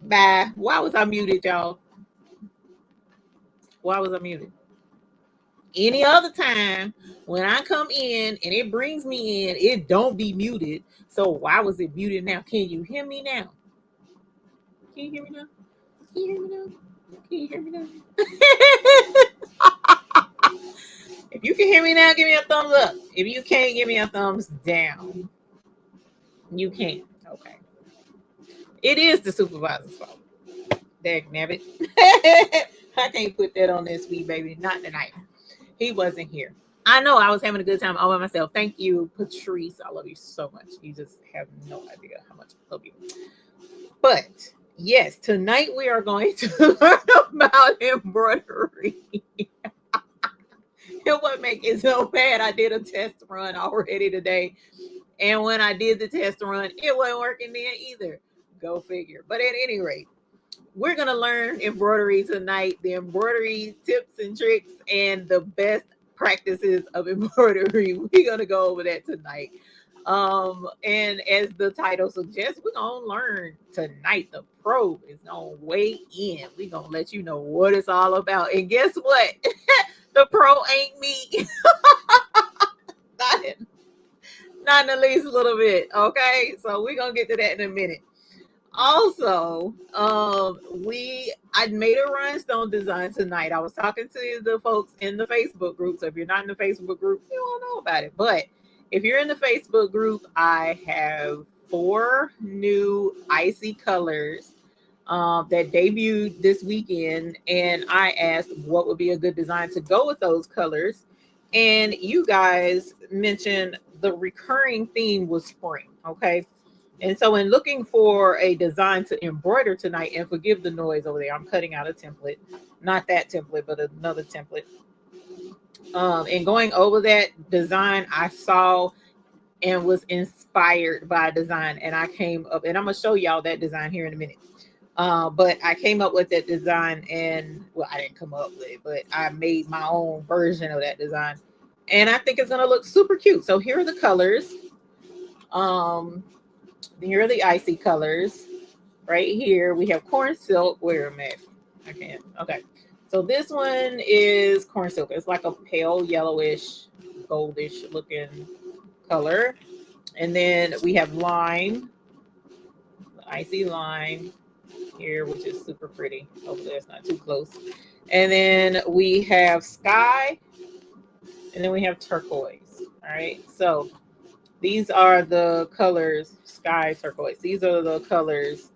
Bye. Why was I muted, y'all? Why was I muted? Any other time when I come in and it brings me in, it don't be muted. So why was it muted now? Can you hear me now? Can you hear me now? Can you hear me now? Can you hear me now? If you can hear me now, give me a thumbs up. If you can't, give me a thumbs down. You can't. Okay. It is the supervisor's fault. Dag nabbit. I can't put that on this sweet baby. Not tonight. He wasn't here. I know I was having a good time all by myself. Thank you, Patrice. I love you so much. You just have no idea how much I love you. But yes, tonight we are going to learn about embroidery. And what make it so bad, I did a test run already today. And when I did the test run, it wasn't working then either. Go figure. But at any rate, we're going to learn embroidery tonight, the embroidery tips and tricks and the best practices of embroidery. We're going to go over that tonight. And as the title suggests, we're going to learn tonight. The pro is going to weigh in. We're going to let you know what it's all about. And guess what? The pro ain't me. Not in the least little bit. Okay. So we're going to get to that in a minute. Also, I made a rhinestone design tonight. I was talking to the folks in the Facebook group. So if you're not in the Facebook group, you don't know about it. But if you're in the Facebook group, I have 4 new icy colors that debuted this weekend. And I asked what would be a good design to go with those colors. And you guys mentioned the recurring theme was spring. Okay. And so in looking for a design to embroider tonight, and forgive the noise over there, I'm cutting out a template, not that template, but another template. And going over that design, I saw and was inspired by a design, and I came up, and I'm going to show y'all that design here in a minute. But I came up with that design, and well, I didn't come up with it, but I made my own version of that design. And I think it's going to look super cute. So here are the colors. Here are the icy colors. Right here, we have corn silk. Where am I? I can't. Okay. So this one is corn silk. It's like a pale yellowish, goldish looking color. And then we have lime, icy lime here, which is super pretty. Hopefully it's not too close. And then we have sky. And then we have turquoise. All right. So these are the colors, sky, turquoise. These are the colors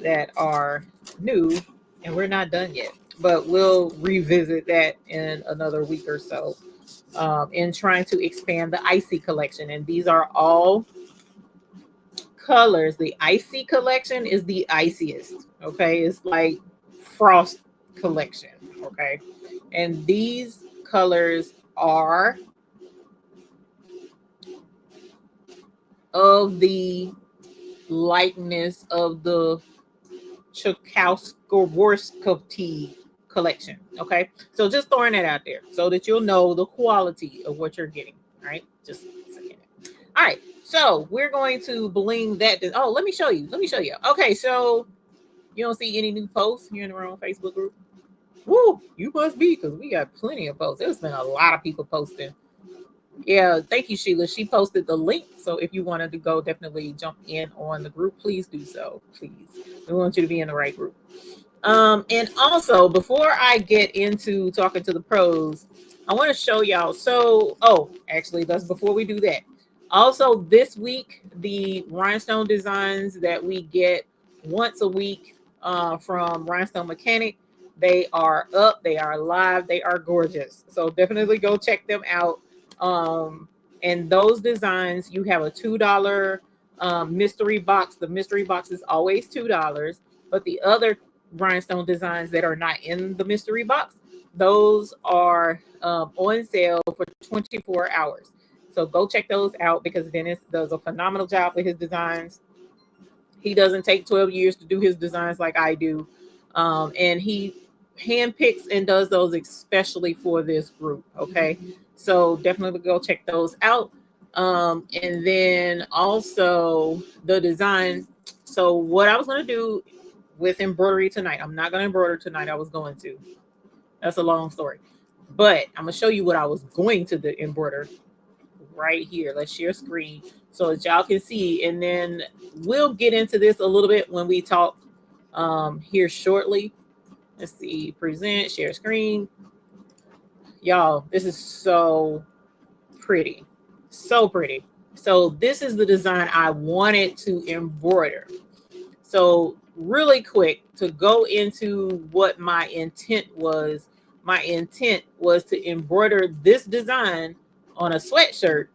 that are new, and we're not done yet, but we'll revisit that in another week or so in trying to expand the icy collection. And these are all colors. The icy collection is the iciest. Okay. It's like frost collection. Okay. And these colors are of the likeness of the Tchaikovsky collection. Okay. So just throwing that out there so that you'll know the quality of what you're getting. All right. Just saying it. All right. So we're going to bling that. Oh, let me show you. Okay. So you don't see any new posts here in our own Facebook group? Woo, you must be, because we got plenty of posts. There's been a lot of people posting. Yeah, thank you, Sheila. She posted the link. So if you wanted to go, definitely jump in on the group. Please do so. Please. We want you to be in the right group. And also, before I get into talking to the pros, I want to show y'all. So, actually, that's before we do that. Also, this week, the rhinestone designs that we get once a week from Rhinestone Mechanic, they are up, they are live, they are gorgeous. So definitely go check them out. And those designs, you have a $2 mystery box. The mystery box is always $2, but the other rhinestone designs that are not in the mystery box, those are on sale for 24 hours. So go check those out, because Dennis does a phenomenal job with his designs. He doesn't take 12 years to do his designs like I do. And he handpicks and does those especially for this group. Okay. So definitely go check those out. And then also the design. So what I was going to do with embroidery tonight. I'm not going to embroider tonight. I was going to. That's a long story. But I'm going to show you what I was going to embroider right here. Let's share screen so that y'all can see. And then we'll get into this a little bit when we talk here shortly. Let's see. Present, share screen. Y'all, this is so pretty. So pretty. So this is the design I wanted to embroider. So really quick to go into what my intent was. My intent was to embroider this design on a sweatshirt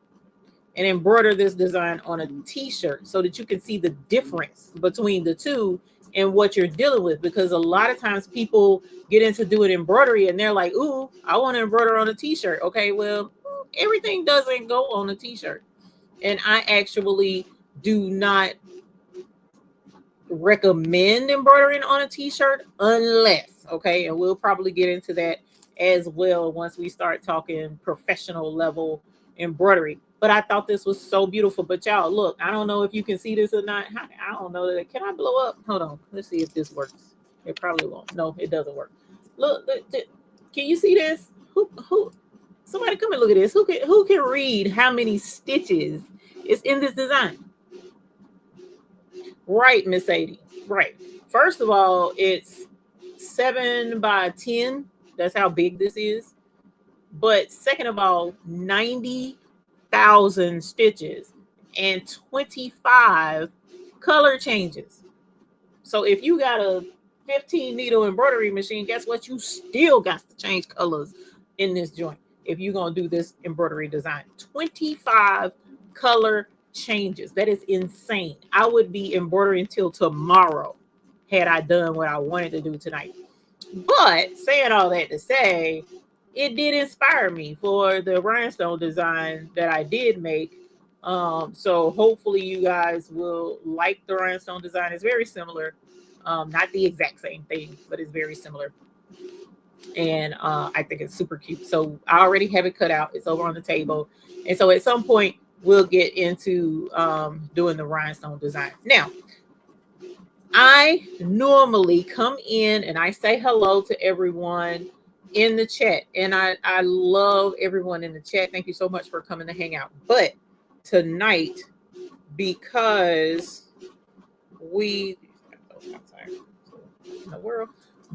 and embroider this design on a t-shirt so that you can see the difference between the two and what you're dealing with. Because a lot of times people get into doing embroidery and they're like, ooh, I want to embroider on a t-shirt. Okay, well, everything doesn't go on a t-shirt. And I actually do not recommend embroidering on a t-shirt unless, okay, and we'll probably get into that as well once we start talking professional level embroidery. But I thought this was so beautiful. But y'all, look, I don't know if you can see this or not. I don't know that. Can I blow up? Hold on, let's see if this works. It probably won't. No, it doesn't work. Look, can you see this? Who somebody come and look at this. Who can read how many stitches is in this design? Right, Miss Sadie. Right. First of all, it's 7 by 10. That's how big this is. But second of all, 90,000 stitches and 25 color changes. So if you got a 15 needle embroidery machine, guess what? You still got to change colors in this joint if you're going to do this embroidery design. 25 color changes. That is insane. I would be embroidering till tomorrow had I done what I wanted to do tonight. But saying all that to say, it did inspire me for the rhinestone design that I did make. So hopefully you guys will like the rhinestone design. It's very similar. Not the exact same thing, but it's very similar. And I think it's super cute. So I already have it cut out. It's over on the table. And so at some point, we'll get into doing the rhinestone design. Now, I normally come in and I say hello to everyone in the chat. And I love everyone in the chat. Thank you so much for coming to hang out. But tonight, because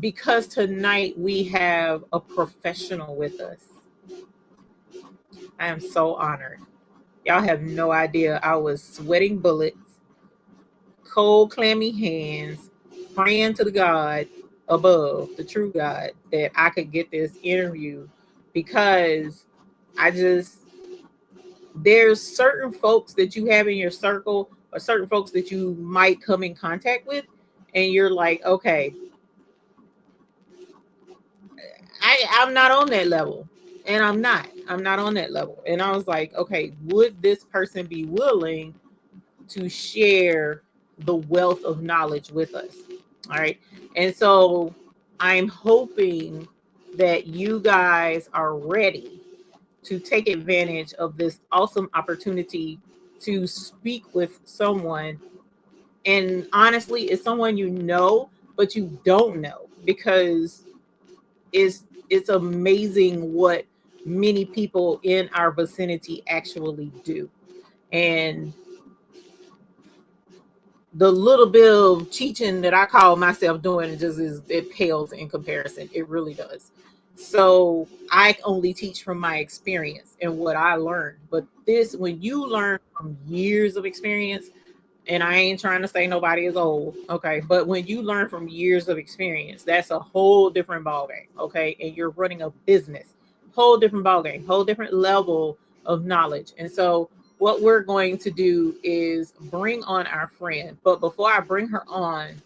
because tonight we have a professional with us. I am so honored. Y'all have no idea. I was sweating bullets, cold, clammy hands, praying to the God above, the true God, that I could get this interview because there's certain folks that you have in your circle or certain folks that you might come in contact with, and you're like, okay, I'm not on that level. And I'm not on that level. And I was like, okay, would this person be willing to share the wealth of knowledge with us? All right. And so I'm hoping that you guys are ready to take advantage of this awesome opportunity to speak with someone. And honestly, it's someone you know, but you don't know, because it's amazing what many people in our vicinity actually do. And the little bit of teaching that I call myself doing, it pales in comparison. It really does. So I only teach from my experience and what I learned. But this, when you learn from years of experience, and I ain't trying to say nobody is old, okay, but when you learn from years of experience, that's a whole different ballgame, okay? And you're running a business, whole different ballgame, whole different level of knowledge. And so what we're going to do is bring on our friend. But before I bring her on,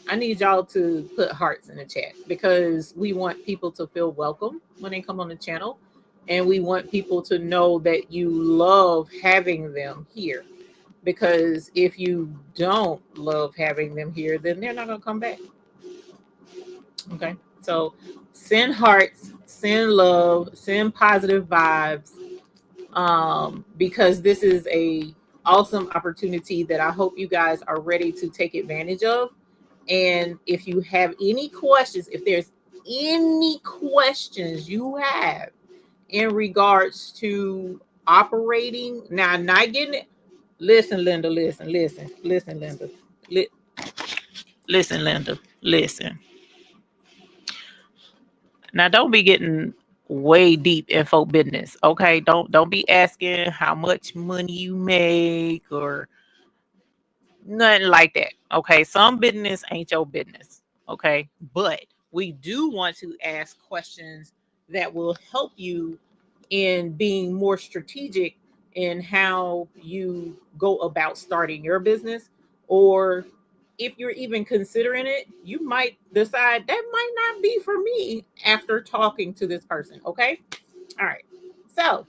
I need y'all to put hearts in the chat, because we want people to feel welcome when they come on the channel. And we want people to know that you love having them here. Because if you don't love having them here, then they're not going to come back. Okay. So send hearts, send love, send positive vibes. Because this is a awesome opportunity that I hope you guys are ready to take advantage of. And if you have any questions, if there's any questions you have in regards to operating, now not getting it. Listen, Linda, listen, Linda. Listen, Linda, listen. Now don't be getting way deep in folk business, okay? Don't be asking how much money you make or nothing like that. Okay. Some business ain't your business. Okay. But we do want to ask questions that will help you in being more strategic in how you go about starting your business. Or if you're even considering it, you might decide that might not be for me after talking to this person. Okay. All right. So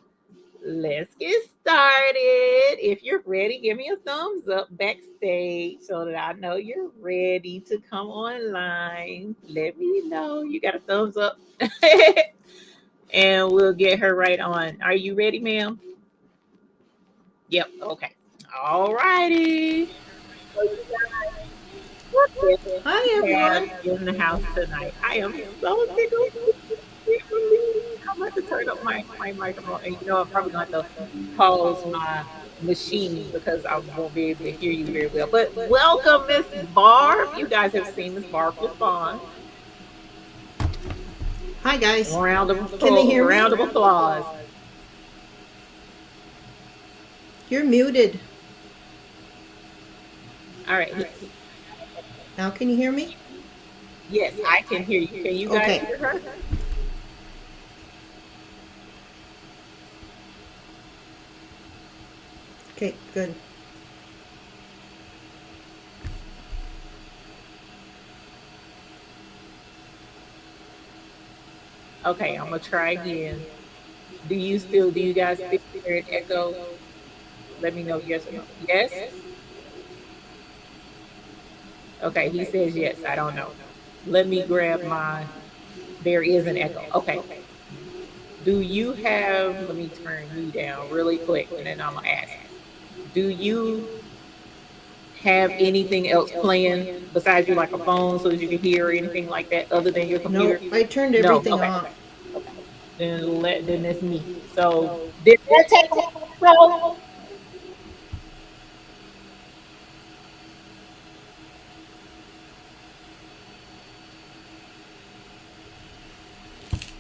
let's get started. If you're ready, give me a thumbs up backstage so that I know you're ready to come online. Let me know you got a thumbs up. And we'll get her right on. Are you ready, ma'am? Yep. Okay. All righty. Hi, everyone. In the house tonight. I am so tickled. I'm about to turn up my microphone. And I'm probably going to have to pause my machine because I won't be able to hear you very well. But welcome, Miss Barb. You guys have seen Miss Barb respond. Hi, guys. Round of Can they hear me? round of applause. You're muted. All right. Now, can you hear me? Yes, I can hear you. Can you guys hear her? Okay, good. Okay, I'm gonna try again. Do you guys still hear an echo? Let me know yes or no. Yes? Okay, he says yes. I don't know. Let me grab there is an echo. Okay. Do you have, let me turn you down really quick and then I'm gonna ask. Do you have anything else playing besides you, like a phone so that you can hear or anything like that other than your computer? No, I turned everything off. Okay. Then it's me. So did that take control?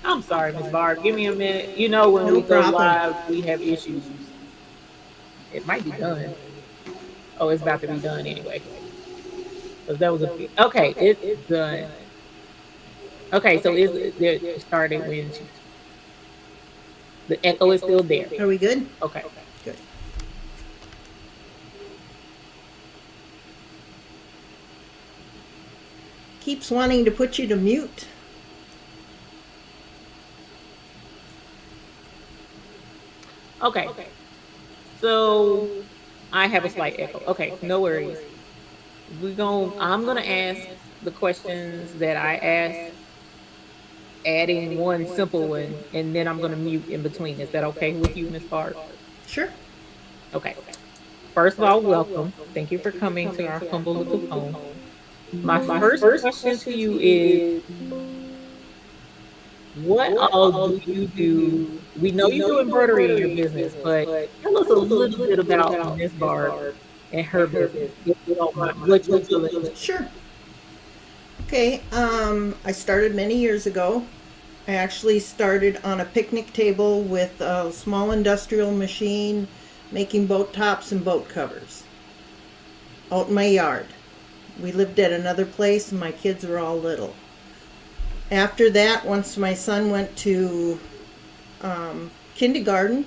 I'm sorry, Miss Barb. Give me a minute. When No we go problem. live, we have issues. It might be done. Oh, it's about to be done anyway. Because that was okay. It's done. Okay, so it started when the echo is still there. Are we good? Okay. Good. Keeps wanting to put you to mute. Okay. So I have a slight echo. Okay, no worries. I'm gonna ask the questions that I asked, adding one simple one, and then I'm gonna mute in between. Is that okay with you, Miss Barb? Sure. Okay. First of all, welcome. Thank you for coming to our humble little home. My first question to you is, what all do you do? We know you do embroidery in your business, but tell us a little bit about Miss Barb and her business, if you don't mind. What you're doing. Sure. Okay, I started many years ago. I actually started on a picnic table with a small industrial machine making boat tops and boat covers out in my yard. We lived at another place and my kids were all little. After that, once my son went to kindergarten,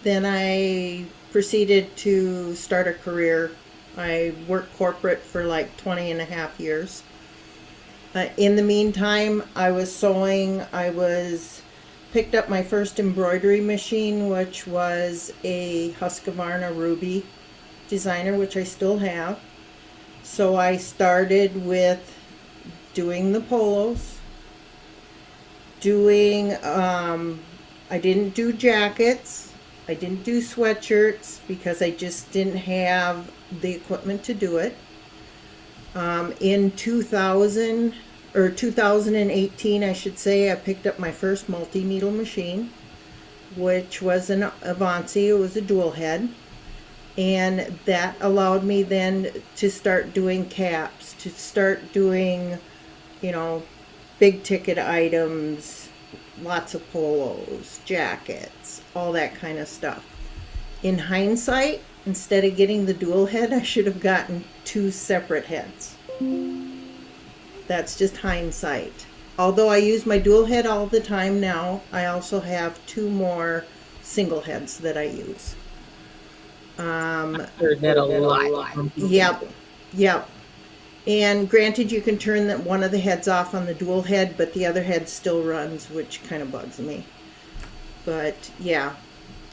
then I proceeded to start a career. I worked corporate for like 20 and a half years. In the meantime, I was sewing. Picked up my first embroidery machine, which was a Husqvarna Ruby designer, which I still have. So I started with doing the polos, I didn't do jackets. I didn't do sweatshirts because I just didn't have the equipment to do it. In 2000 or 2018, I should say, I picked up my first multi-needle machine, which was an Avanci. It was a dual head. And that allowed me then to start doing caps, to start doing, you know, big ticket items, lots of polos, jackets, all that kind of stuff. In hindsight, instead of getting the dual head, I should have gotten 2 separate heads. That's just hindsight. Although I use my dual head all the time now, I also have 2 more single heads that I use. Heard that a lot. Yep, yep. And granted, you can turn one of the heads off on the dual head, but the other head still runs, which kind of bugs me. But yeah,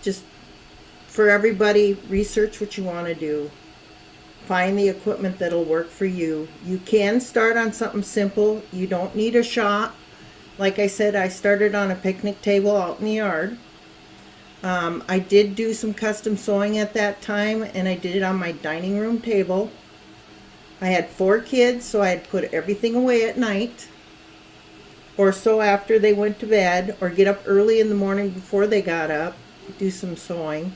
just for everybody, research what you want to do. Find the equipment that'll work for you. You can start on something simple. You don't need a shop. Like I said, I started on a picnic table out in the yard. I did do some custom sewing at that time, and I did it on my dining room table. I had 4 kids, so I had put everything away at night, or so after they went to bed, or get up early in the morning before they got up, do some sewing.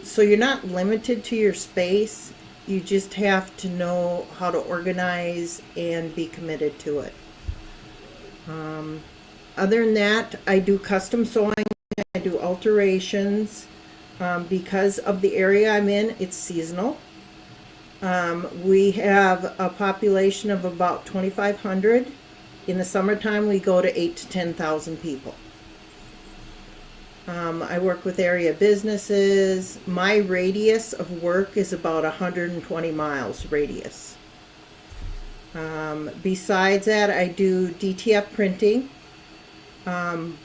So you're not limited to your space. You just have to know how to organize and be committed to it. Other than that, I do custom sewing. I do alterations. Because of the area I'm in, it's seasonal. We have a population of about 2,500. In the summertime, we go to 8,000 to 10,000 people. I work with area businesses. My radius of work is about 120 miles radius. Besides that, I do DTF printing.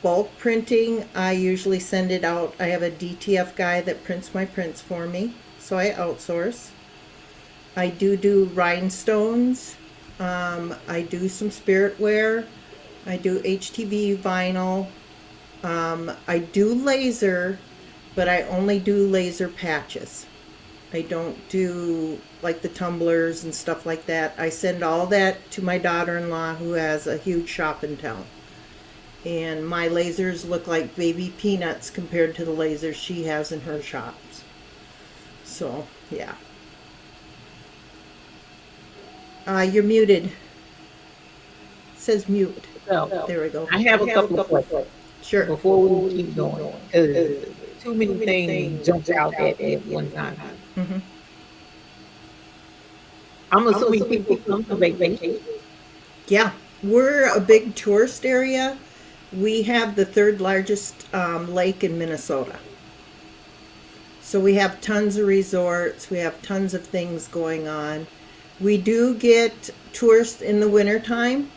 Bulk printing, I usually send it out. I have a DTF guy that prints my prints for me, so I outsource. I do rhinestones. I do some spirit wear. I do HTV vinyl. I do laser, but I only do laser patches. I don't do like the tumblers and stuff like that. I send all that to my daughter-in-law, who has a huge shop in town. And my lasers look like baby peanuts compared to the lasers she has in her shops. So, yeah. You're muted. It says mute. So, there we go. I have a couple of questions. Sure. Before we keep going, because too many things jump out at one time. Mm-hmm. I'm assuming people come to vacation. Yeah, we're a big tourist area. We have the 3rd largest lake in Minnesota. So we have tons of resorts. We have tons of things going on. We do get tourists in the wintertime,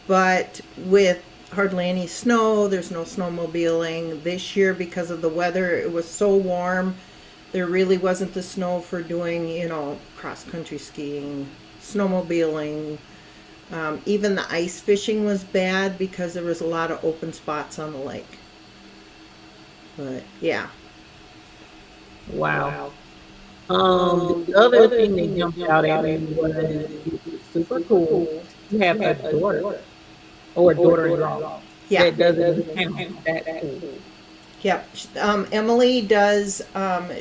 but with hardly any snow, there's no snowmobiling. This year, because of the weather, it was so warm, there really wasn't the snow for doing, cross-country skiing, snowmobiling. Even the ice fishing was bad because there was a lot of open spots on the lake. But, yeah. Wow. The other thing that jumped out at me was super cool. You have a daughter or a daughter-in-law. Yeah. That doesn't count. That's cool. Yep. Emily does,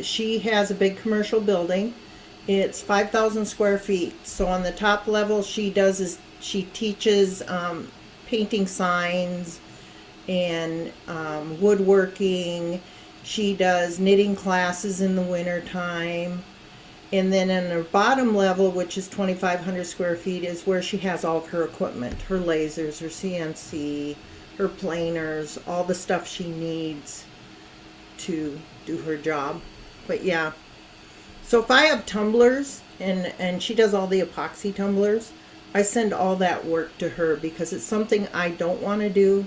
she has a big commercial building. It's 5,000 square feet. So on the top level, she teaches painting signs and woodworking. She does knitting classes in the winter time. And then in her bottom level, which is 2,500 square feet, is where she has all of her equipment, her lasers, her CNC, her planers, all the stuff she needs to do her job. But yeah, so if I have tumblers, and she does all the epoxy tumblers, I send all that work to her because it's something I don't want to do.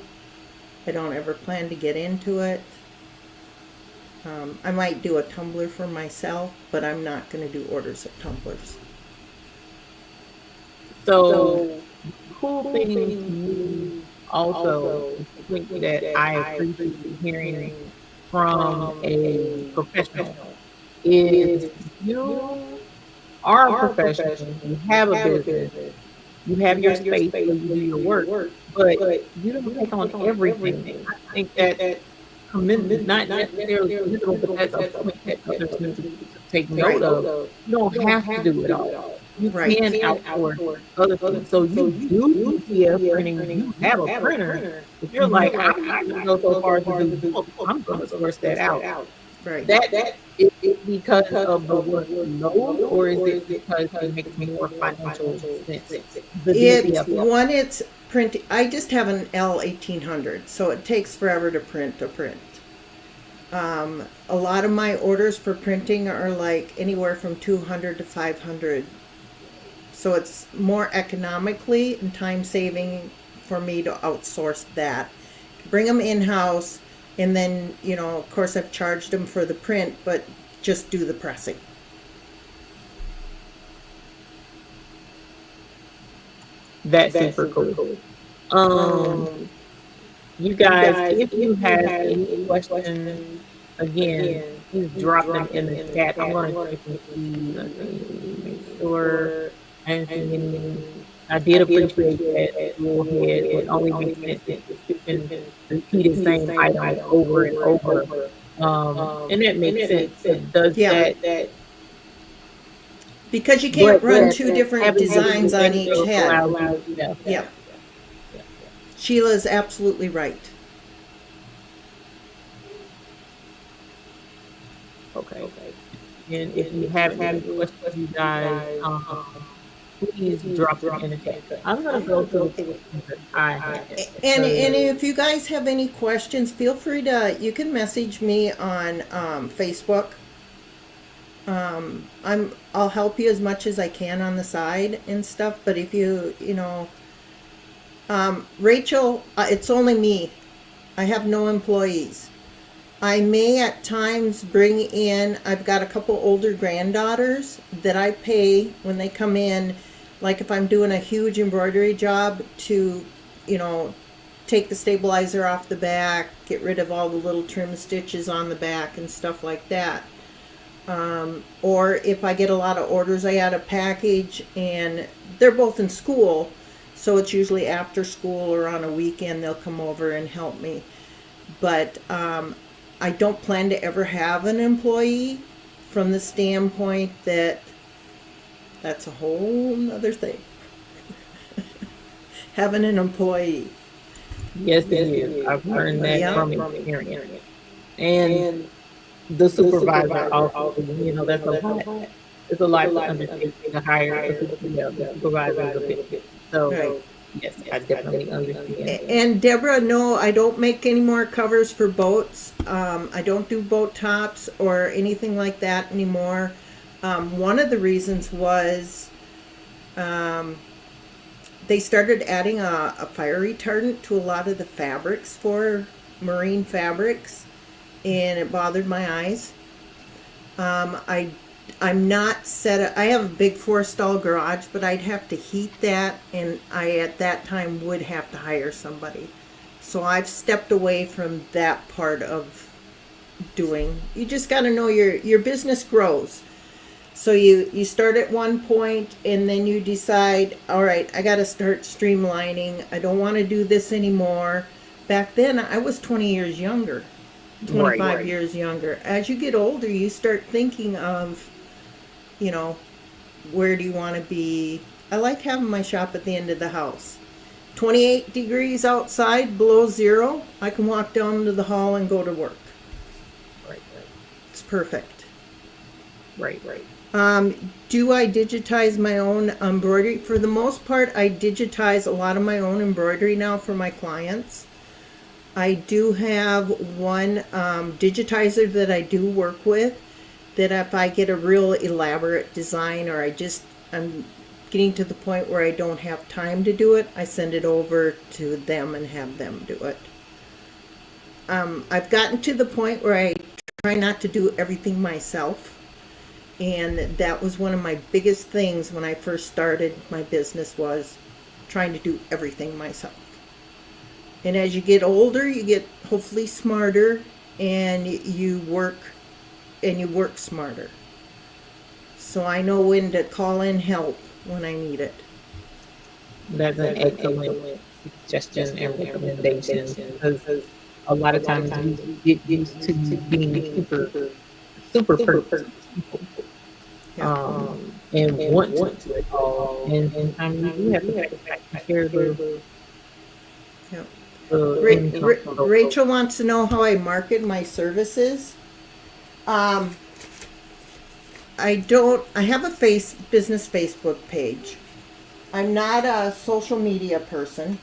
I don't ever plan to get into it. I might do a tumbler for myself, but I'm not going to do orders of tumblers. So, cool thing also that I appreciate hearing from a professional is you are a professional, you have a business, you have your space where you do your work, but you don't take on everything. I think that's not necessarily commendable, but that's a point that others need to take note of. You don't have to do it all. You Right. can outsource other things. So you do UPS printing, you have a printer. If you're like, I'm not gonna go so far to do both, I'm gonna source that out. Right. That is it because of the workload, or is it because it makes more financial sense? The It's DCF. one, it's printing. I just have an L1800, so it takes forever to print a print. A lot of my orders for printing are like anywhere from 200 to 500. So it's more economically and time saving for me to outsource that. Bring them in-house, and then, of course I've charged them for the print, but just do the pressing. That's super cool. You guys, if you have any questions, again, please drop them in the chat. I'm going to check and see. Let me make sure I didn't see any. I did appreciate that rule head. It only makes sense if you can repeat the same item over and over. And that makes sense. But does Yeah. that, Because you can't run but two different having designs on the each head. allows you, Yeah. Sheila's absolutely right. Okay. And if you have any questions, you guys, please drop them in the chat. I'm gonna go to the questions that I have. And if you guys have any questions, feel free to, you can message me on Facebook. I'll help you as much as I can on the side and stuff, but if Rachel, it's only me. I have no employees. I may at times bring in, I've got a couple older granddaughters that I pay when they come in, like if I'm doing a huge embroidery job, to, take the stabilizer off the back, get rid of all the little trim stitches on the back and stuff like that. Or if I get a lot of orders, I add a package, and they're both in school, so it's usually after school or on a weekend they'll come over and help me. But I don't plan to ever have an employee, from the standpoint that that's a whole nother thing. Having an employee. Yes, it is. I've learned that from experience. And the supervisor also, that's a lot. It's a lot to undertake to hire a supervisor is a bit. So, Right. yes, I definitely understand. And Deborah, no, I don't make any more covers for boats. I don't do boat tops or anything like that anymore. One of the reasons was they started adding a fire retardant to a lot of the fabrics for marine fabrics, and it bothered my eyes. I'm not set up, I have a big 4-stall garage, but I'd have to heat that, and I at that time would have to hire somebody. So I've stepped away from that part of doing. You just got to know your business grows. So you start at one point, and then you decide, all right, I got to start streamlining. I don't want to do this anymore. Back then I was 20 years younger, 25 years younger. As you get older, you start thinking of, where do you want to be? I like having my shop at the end of the house. 28 degrees outside, below zero. I can walk down to the hall and go to work. Right. It's perfect. Right. Do I digitize my own embroidery? For the most part, I digitize a lot of my own embroidery now for my clients. I do have one digitizer that I do work with, that if I get a real elaborate design, or I'm getting to the point where I don't have time to do it, I send it over to them and have them do it. I've gotten to the point where I try not to do everything myself, and that was one of my biggest things when I first started my business, was trying to do everything myself. And as you get older, you get hopefully smarter, and you work smarter. So I know when to call in help when I need it. That's an excellent suggestion and recommendation because a lot of times we get used to being super people, Yeah. and want to do it all. And sometimes you do have to take care of Yeah. the income. Rachel wants to know how I market my services. Um, I have a business Facebook page. I'm not a social media person.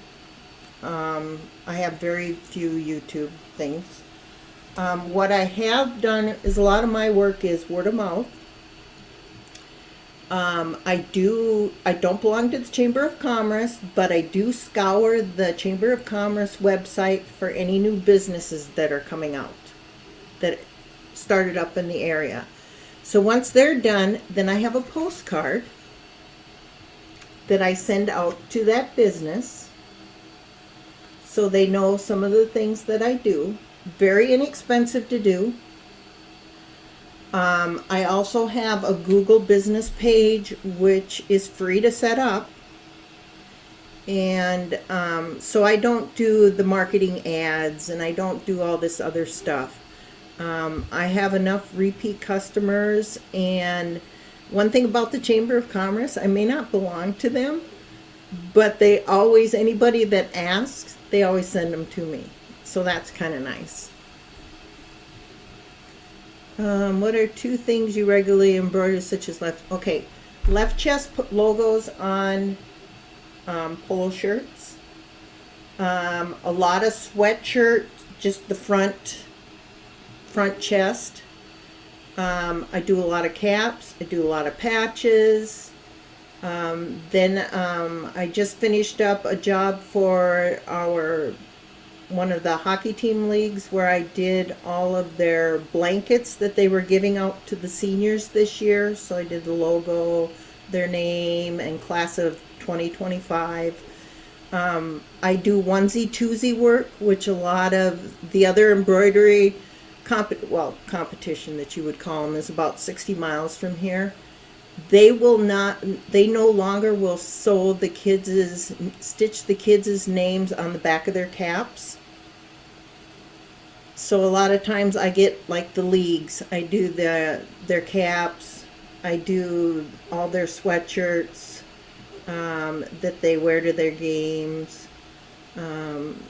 I have very few YouTube things. What I have done is a lot of my work is word of mouth. I don't belong to the Chamber of Commerce, but I do scour the Chamber of Commerce website for any new businesses that are coming out, that started up in the area. So once they're done, then I have a postcard that I send out to that business so they know some of the things that I do. Very inexpensive to do. I also have a Google business page, which is free to set up. And so I don't do the marketing ads and I don't do all this other stuff. I have enough repeat customers. And one thing about the Chamber of Commerce, I may not belong to them, but anybody that asks, they always send them to me. So that's kind of nice. What are 2 things you regularly embroider, such as left chest logos on polo shirts. A lot of sweatshirts, just the front chest. I do a lot of caps. I do a lot of patches. Then I just finished up a job for one of the hockey team leagues where I did all of their blankets that they were giving out to the seniors this year. So I did the logo, their name, and class of 2025. I do onesie twosie work, which a lot of the other embroidery competition that you would call them is about 60 miles from here. They no longer will stitch the kids' names on the back of their caps. So a lot of times I get like the leagues. I do their caps. I do all their sweatshirts that they wear to their games.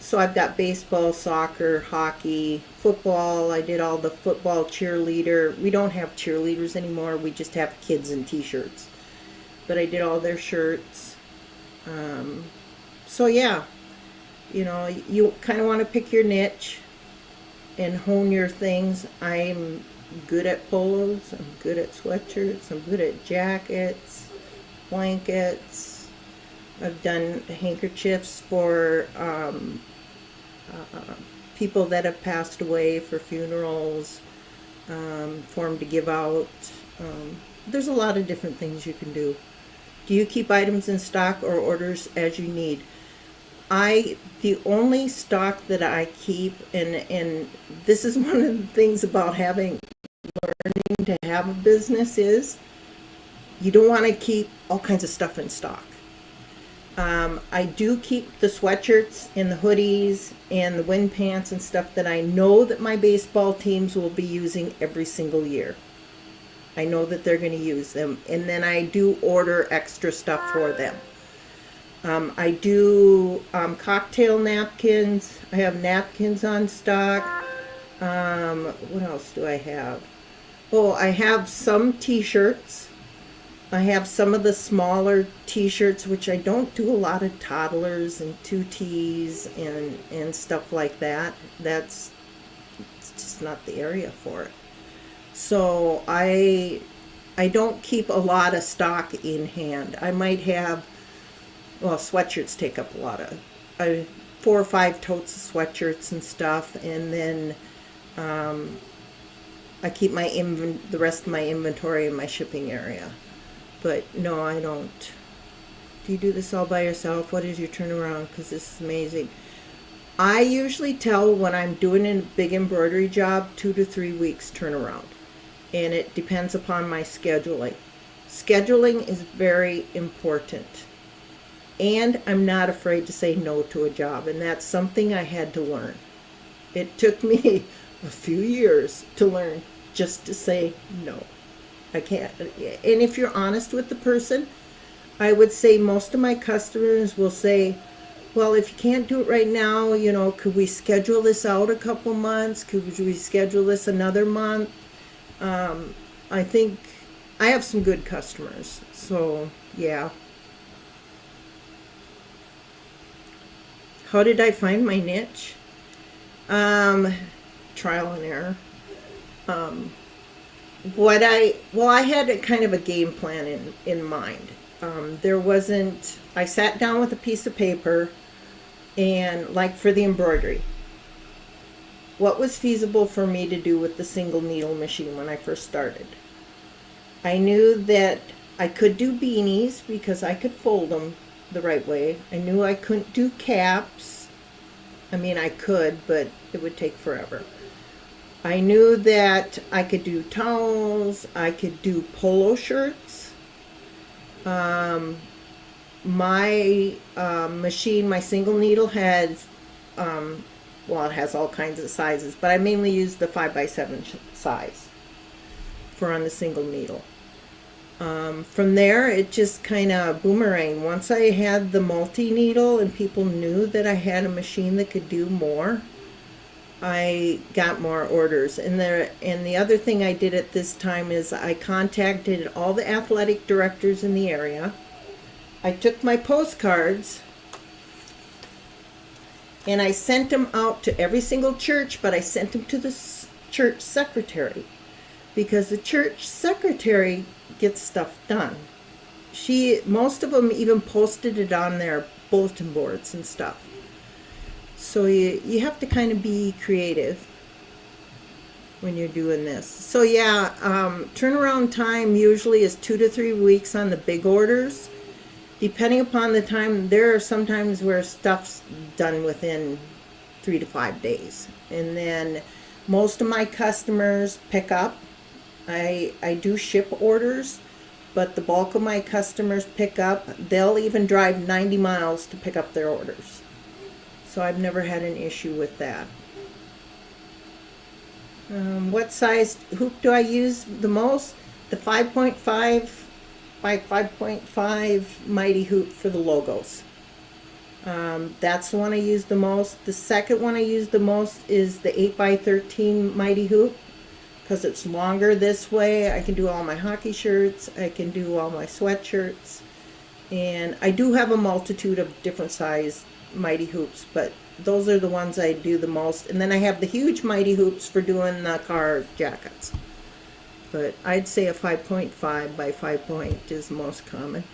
So I've got baseball, soccer, hockey, football. I did all the football cheerleader. We don't have cheerleaders anymore. We just have kids in t-shirts. But I did all their shirts. So yeah, you kind of want to pick your niche and hone your things. I'm good at polos. I'm good at sweatshirts. I'm good at jackets, blankets. I've done handkerchiefs for people that have passed away, for funerals, for them to give out. There's a lot of different things you can do. Do you keep items in stock or orders as you need? The only stock that I keep, and this is one of the things about learning to have a business, is you don't want to keep all kinds of stuff in stock. I do keep the sweatshirts and the hoodies and the wind pants and stuff that I know that my baseball teams will be using every single year. I know that they're going to use them, and then I do order extra stuff for them. I do cocktail napkins. I have napkins on stock. What else do I have? Oh, I have some t-shirts. I have some of the smaller t-shirts, which I don't do a lot of toddlers and 2Ts and stuff like that. It's just not the area for it. So I don't keep a lot of stock in hand. I might have, sweatshirts take up a lot of, 4 or 5 totes of sweatshirts and stuff, and then I keep the rest of my inventory in my shipping area. But no, I don't. Do you do this all by yourself? What is your turnaround? Because this is amazing. I usually tell when I'm doing a big embroidery job 2 to 3 weeks turnaround, and it depends upon my scheduling. Scheduling is very important, and I'm not afraid to say no to a job, and that's something I had to learn. It took me a few years to learn just to say no. I can't. And if you're honest with the person, I would say most of my customers will say, well, if you can't do it right now, could we schedule this out a couple months? Could we schedule this another month? I think I have some good customers. So, yeah. How did I find my niche? Trial and error. I had a kind of a game plan in mind. I sat down with a piece of paper and, like, for the embroidery, what was feasible for me to do with the single needle machine when I first started. I knew that I could do beanies because I could fold them the right way. I knew I couldn't do caps. I mean, I could, but it would take forever. I knew that I could do towels. I could do polo shirts. My machine, my single needle has, it has all kinds of sizes, but I mainly use the 5x7 size for on the single needle. From there, it just kind of boomeranged. Once I had the multi-needle and people knew that I had a machine that could do more, I got more orders. And the other thing I did at this time is I contacted all the athletic directors in the area. I took my postcards and I sent them out to every single church, but I sent them to the church secretary, because the church secretary gets stuff done. Most of them even posted it on their bulletin boards and stuff. So you have to kind of be creative when you're doing this. So yeah, turnaround time usually is 2 to 3 weeks on the big orders. Depending upon the time, there are some times where stuff's done within 3 to 5 days. And then most of my customers pick up. I do ship orders, but the bulk of my customers pick up. They'll even drive 90 miles to pick up their orders. So I've never had an issue with that. What size hoop do I use the most? The 5.5 by 5.5 Mighty Hoop for the logos. That's the one I use the most. The second one I use the most is the 8x13 Mighty Hoop, because it's longer this way. I can do all my hockey shirts. I can do all my sweatshirts. And I do have a multitude of different size Mighty Hoops, but those are the ones I do the most. And then I have the huge Mighty Hoops for doing the car jackets. But I'd say a 5.5 by 5 point is most common.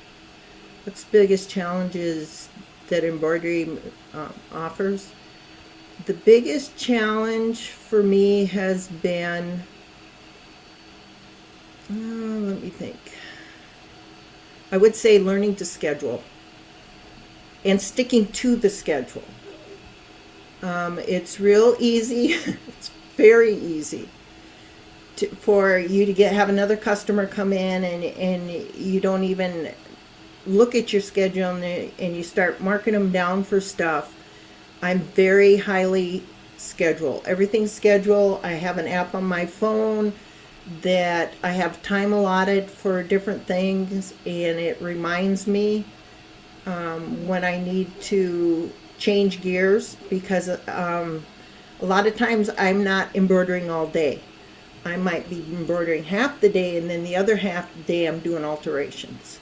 What's the biggest challenges that embroidery offers? The biggest challenge for me has been, let me think. I would say learning to schedule and sticking to the schedule. It's real easy. It's very easy for you to have another customer come in and you don't even look at your schedule and you start marking them down for stuff. I'm very highly scheduled. Everything's scheduled. I have an app on my phone that I have time allotted for different things, and it reminds me when I need to change gears, because a lot of times I'm not embroidering all day. I might be embroidering half the day, and then the other half the day I'm doing alterations.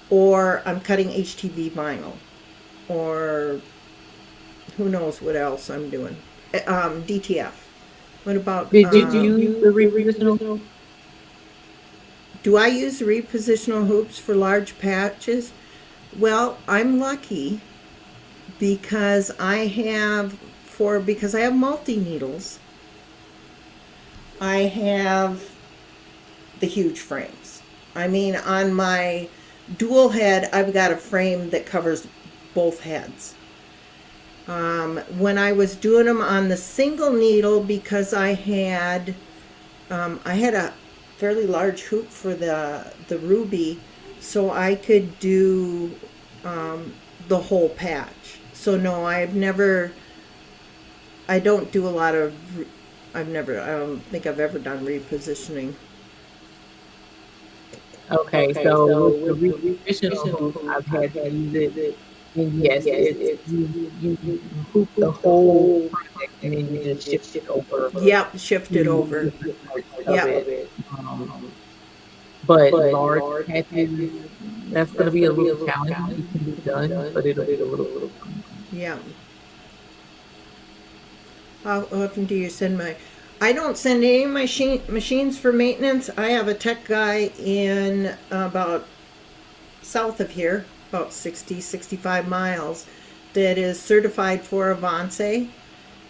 Or I'm cutting HTV vinyl. Or who knows what else I'm doing. DTF. What about... Did you use the repositional? Do I use repositional hoops for large patches? Well, I'm lucky because I have multi-needles. I have the huge frames. I mean, on my dual head, I've got a frame that covers both heads. When I was doing them on the single needle, because I had a fairly large hoop for the ruby, so I could do the whole patch. So no, I don't do a lot of, I don't think I've ever done repositioning. Okay, so with the repositional hoop, I've had to use it, and yes, it's you hoop the whole project, and then you just shift it over Yep, shift it to over. different parts of Yep. it. Um, but large patches, that's going to be a little challenging. It can be done, but it'll be a little. Yeah. How often do you send my? I don't send any of my machines for maintenance. I have a tech guy in about south of here, about 60, 65 miles, that is certified for Avance.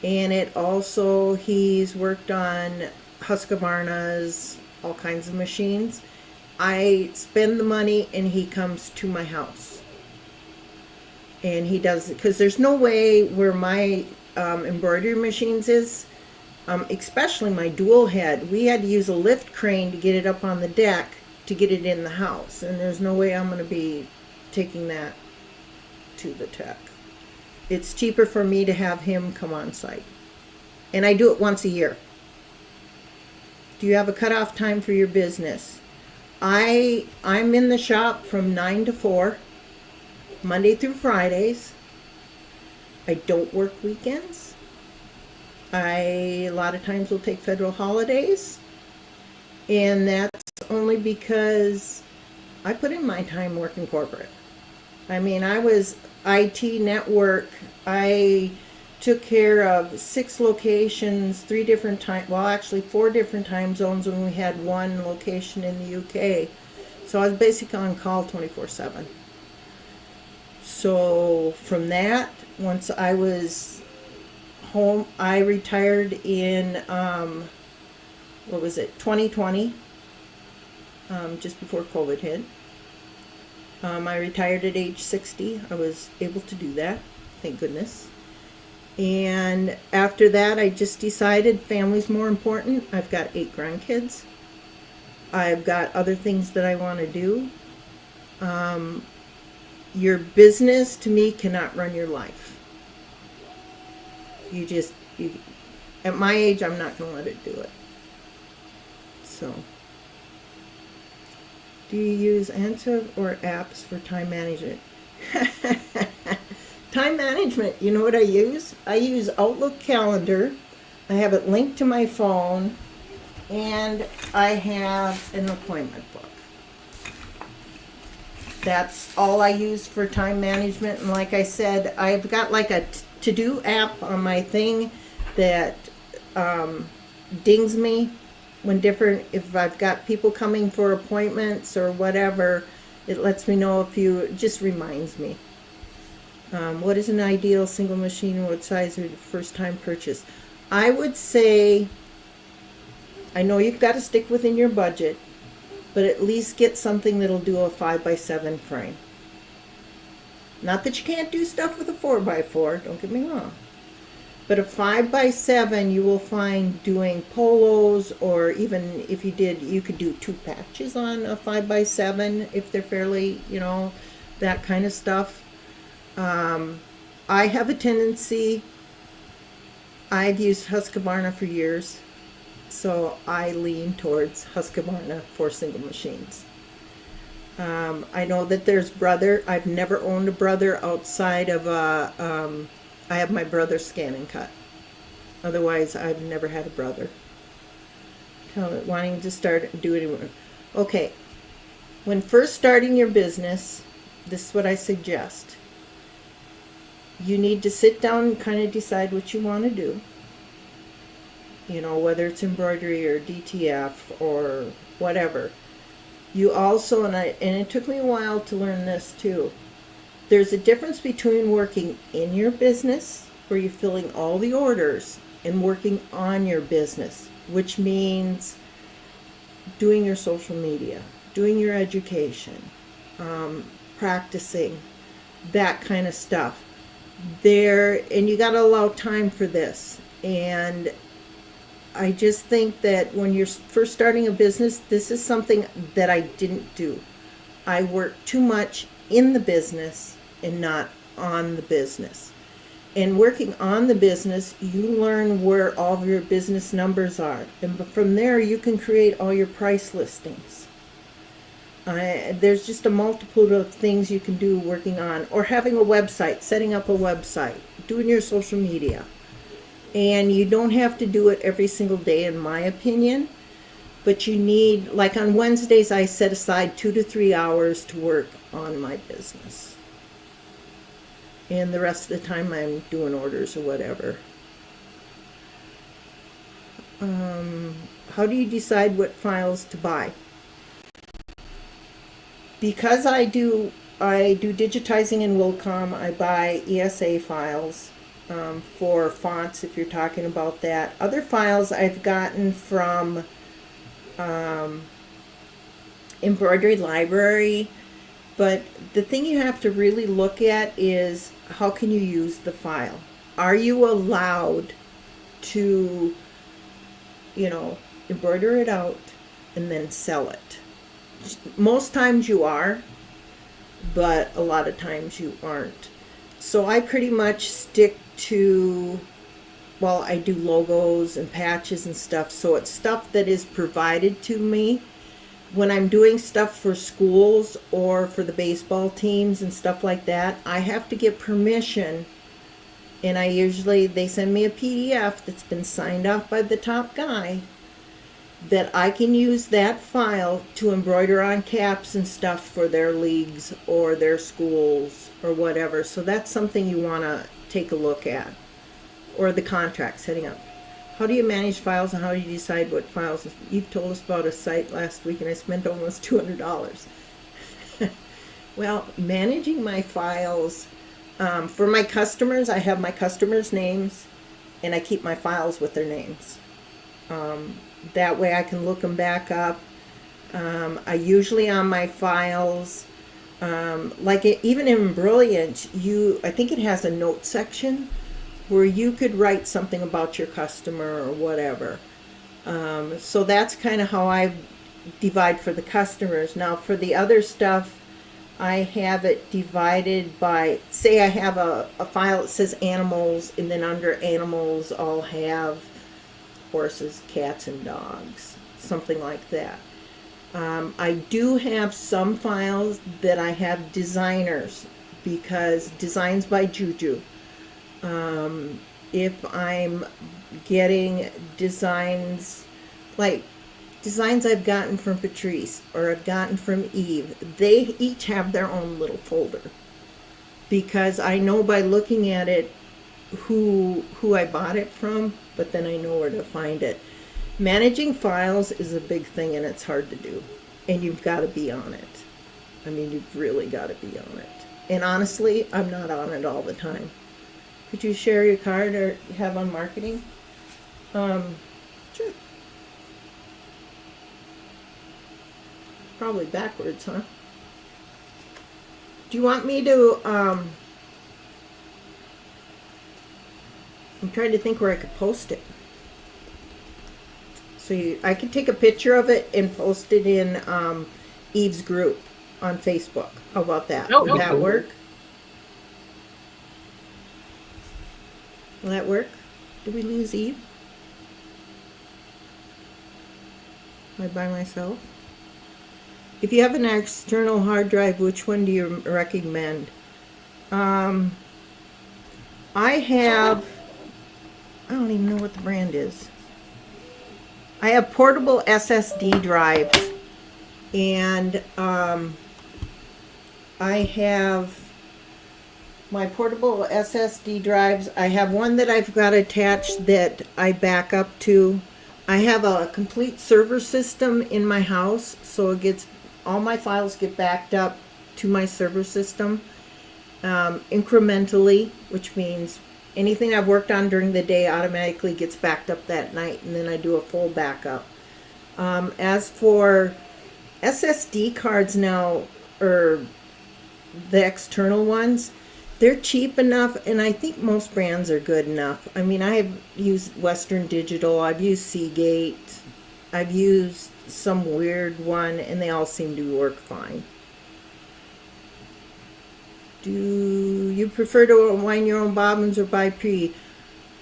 And it also, he's worked on Husqvarna's, all kinds of machines. I spend the money and he comes to my house. And he does it, because there's no way where my embroidery machines is, especially my dual head, we had to use a lift crane to get it up on the deck to get it in the house. And there's no way I'm going to be taking that to the tech. It's cheaper for me to have him come on site. And I do it once a year. Do you have a cutoff time for your business? I'm in the shop from 9 to 4, Monday through Fridays. I don't work weekends. I a lot of times will take federal holidays. And that's only because I put in my time working corporate. I mean, I was IT network. I took care of 6 locations, 3 different actually 4 different time zones when we had 1 location in the UK. So I was basically on call 24/7. So from that, once I was home, I retired in, 2020, just before COVID hit. I retired at age 60. I was able to do that, thank goodness. And after that, I just decided family's more important. I've got 8 grandkids. I've got other things that I want to do. Your business, to me, cannot run your life. At my age, I'm not going to let it do it. So, do you use Ansiv or apps for time management? Time management, you know what I use? I use Outlook Calendar. I have it linked to my phone, and I have an appointment book. That's all I use for time management. And like I said, I've got like a to-do app on my thing that dings me when if I've got people coming for appointments or whatever. It lets me know it just reminds me. What is an ideal single machine? What size would first time purchase? I would say, I know you've got to stick within your budget, but at least get something that'll do a 5x7 frame. Not that you can't do stuff with a 4x4, don't get me wrong. But a 5x7 you will find doing polos, or even if you could do 2 patches on a 5x7 if they're fairly, that kind of stuff. I have a tendency, I've used Husqvarna for years, so I lean towards Husqvarna for single machines. I know that there's Brother. I've never owned a Brother outside of I have my Brother Scan and Cut. Otherwise, I've never had a Brother. Wanting to start doing. Okay, when first starting your business, this is what I suggest. You need to sit down and kind of decide what you want to do. Whether it's embroidery or DTF or whatever. You also, and it took me a while to learn this too, there's a difference between working in your business, where you're filling all the orders, and working on your business, which means doing your social media, doing your education, practicing, that kind of stuff. And you got to allow time for this. And I just think that when you're first starting a business, this is something that I didn't do. I worked too much in the business and not on the business. And working on the business, you learn where all of your business numbers are. And from there, you can create all your price listings. There's just a multitude of things you can do working on, or having a website, setting up a website, doing your social media. And you don't have to do it every single day, in my opinion. But you need, like on Wednesdays, I set aside 2 to 3 hours to work on my business. And the rest of the time I'm doing orders or whatever. How do you decide what files to buy? Because I do digitizing in Wilcom, I buy ESA files for fonts, if you're talking about that. Other files I've gotten from Embroidery Library. But the thing you have to really look at is, how can you use the file? Are you allowed to, embroider it out and then sell it? Most times you are, but a lot of times you aren't. So I pretty much stick to, I do logos and patches and stuff. So it's stuff that is provided to me. When I'm doing stuff for schools or for the baseball teams and stuff like that, I have to get permission. And they send me a PDF that's been signed off by the top guy, that I can use that file to embroider on caps and stuff for their leagues or their schools or whatever. So that's something you want to take a look at. Or the contract setting up. How do you manage files, and how do you decide what files? You've told us about a site last week and I spent almost $200. Well, managing my files, for my customers, I have my customers' names and I keep my files with their names. That way I can look them back up. I usually on my files, even in Brilliant, I think it has a note section where you could write something about your customer or whatever. So that's kind of how I divide for the customers. Now for the other stuff, I have it divided by, say I have a file that says animals, and then under animals I'll have horses, cats, and dogs, something like that. I do have some files that I have designers, because designs by Juju. If I'm getting designs, like designs I've gotten from Patrice or I've gotten from Eve, they each have their own little folder, because I know by looking at it who I bought it from, but then I know where to find it. Managing files is a big thing, and it's hard to do, and you've got to be on it. I mean, you've really got to be on it. And honestly, I'm not on it all the time. Could you share your card or have on marketing? Sure. Probably backwards, huh? Do you want me to, I'm trying to think where I could post it. So I could take a picture of it and post it in Eve's group on Facebook. How about that? Oh, Would that cool. work? Will that work? Did we lose Eve? Am I by myself? If you have an external hard drive, which one do you recommend? I don't even know what the brand is. I have portable SSD drives, and I have my portable SSD drives. I have one that I've got attached that I back up to. I have a complete server system in my house, so all my files get backed up to my server system incrementally, which means anything I've worked on during the day automatically gets backed up that night, and then I do a full backup. As for SSD cards now, or the external ones, They're cheap enough, and I think most brands are good enough. I mean, I have used Western Digital, I've used Seagate, I've used some weird one, and they all seem to work fine. Do you prefer to wind your own bobbins or buy pre?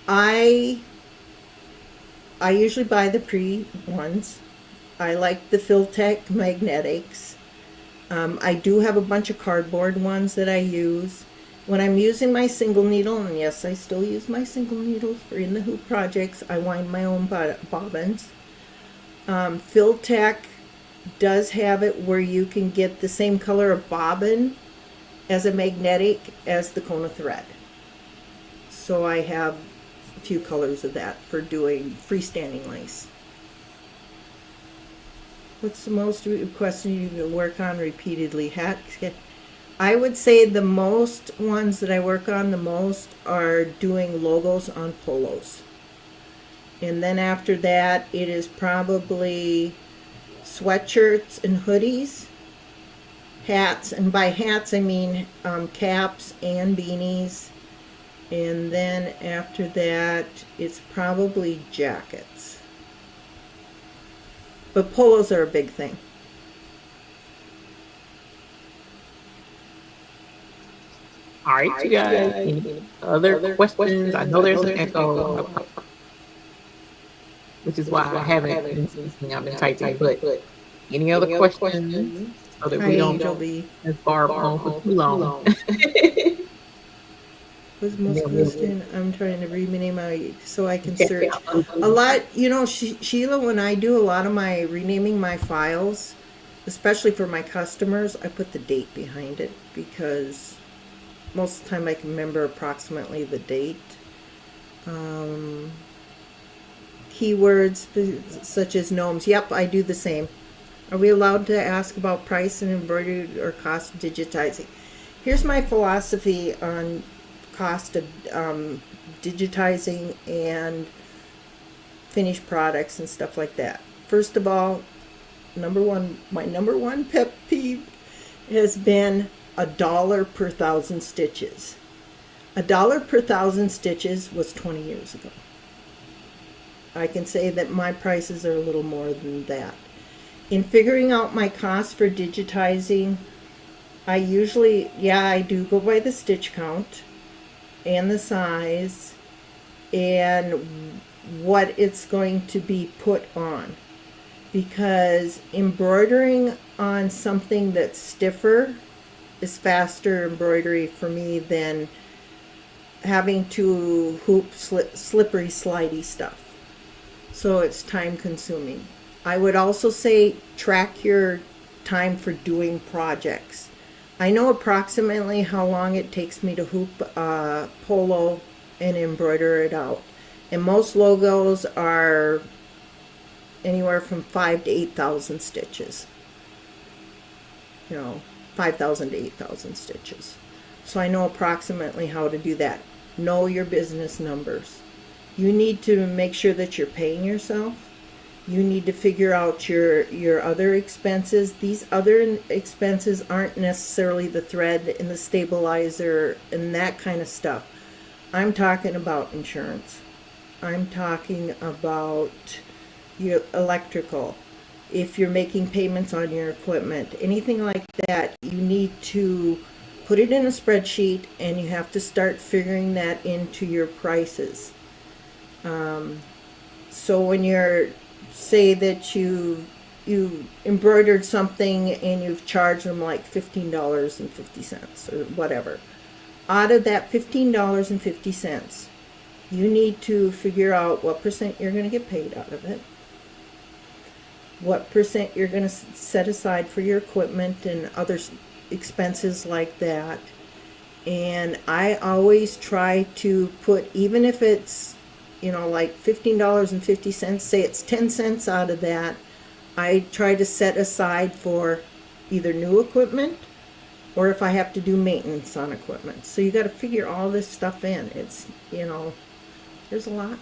I I usually buy the pre ones. I like the Filtech magnetics. I do have a bunch of cardboard ones that I use. When I'm using my single needle, and yes, I still use my single needles for in the hoop projects, I wind my own bobbins. Filtech does have it where you can get the same color of bobbin as a magnetic as the cone of thread. So I have a few colors of that for doing freestanding lace. What's the most question you work on repeatedly? I would say the most ones that I work on the most are doing logos on polos. And then after that, it is probably sweatshirts and hoodies, hats, and by hats I mean caps and beanies. And then after that, it's probably jackets. But polos are a big thing. All right, you guys. Any other questions? I know there's an echo, which is why I haven't been speaking. I've been typing. But any other questions? So that we don't as Barb on for too long. What's the most question? I'm trying to rename my so I can search. A lot, you know, Sheila, when I do a lot of my renaming my files, especially for my customers, I put the date behind it because most of the time I can remember approximately the date. Keywords such as gnomes. Yep, I do the same. Are we allowed to ask about price and embroidery or cost of digitizing? Here's my philosophy on cost of digitizing and finished products and stuff like that. First of all, my number one pet peeve has been $1 per 1,000 stitches. $1 per 1,000 stitches was 20 years ago. I can say that my prices are a little more than that. In figuring out my cost for digitizing, I usually, I do go by the stitch count and the size and what it's going to be put on, because embroidering on something that's stiffer is faster embroidery for me than having to hoop slippery slidey stuff, so it's time consuming. I would also say track your time for doing projects. I know approximately how long it takes me to hoop polo and embroider it out. And most logos are anywhere from 5,000 to 8,000 stitches. 5,000 to 8,000 stitches. So I know approximately how to do that. Know your business numbers. You need to make sure that you're paying yourself. You need to figure out your other expenses. These other expenses aren't necessarily the thread and the stabilizer and that kind of stuff. I'm talking about insurance. I'm talking about your electrical. If you're making payments on your equipment, anything like that, you need to put it in a spreadsheet and you have to start figuring that into your prices. So when you're say that you embroidered something and you've charged them like $15.50 or whatever. Out of that $15.50, you need to figure out what percent you're going to get paid out of it, what percent you're going to set aside for your equipment and other expenses like that. And I always try to put, even if it's like $15.50, say it's 10 cents out of that, I try to set aside for either new equipment or if I have to do maintenance on equipment. So you got to figure all this stuff in. It's, there's a lot.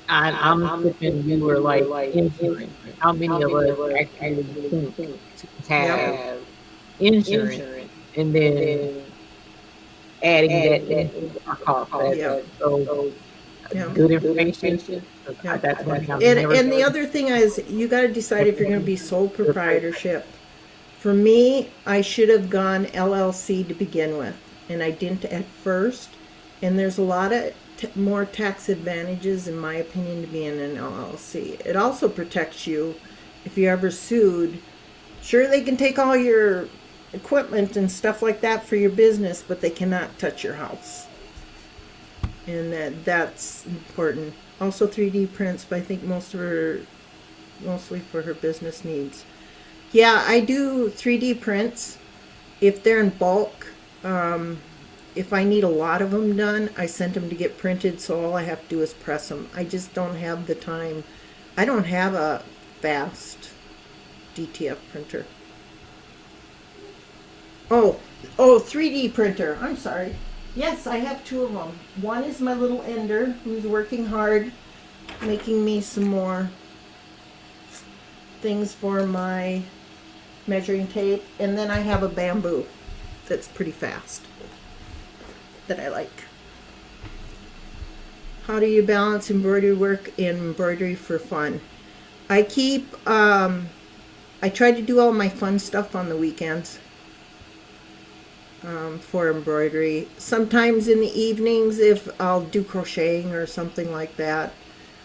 I'm thinking you were like insurance. How many of us actually think to have insurance and then adding that into our cost. Yeah. So Yeah. good information. 'Cause Yeah. that's one thing I've And never the other thing is you got to decide if you're going to be sole proprietorship. For me, I should have gone LLC to begin with, and I didn't at first. And there's a lot of more tax advantages, in my opinion, to being an LLC. It also protects you if you're ever sued. Sure, they can take all your equipment and stuff like that for your business, but they cannot touch your house. And that's important. Also 3D prints, but I think mostly for her business needs. Yeah, I do 3D prints if they're in bulk. If I need a lot of them done, I send them to get printed, so all I have to do is press them. I just don't have the time. I don't have a fast DTF printer. Oh, 3D printer. I'm sorry. Yes, I have two of them. One is my little Ender, who's working hard, making me some more things for my measuring tape. And then I have a Bamboo that's pretty fast, that I like. How do you balance embroidery work and embroidery for fun? I try to do all my fun stuff on the weekends. For embroidery. Sometimes in the evenings, if I'll do crocheting or something like that.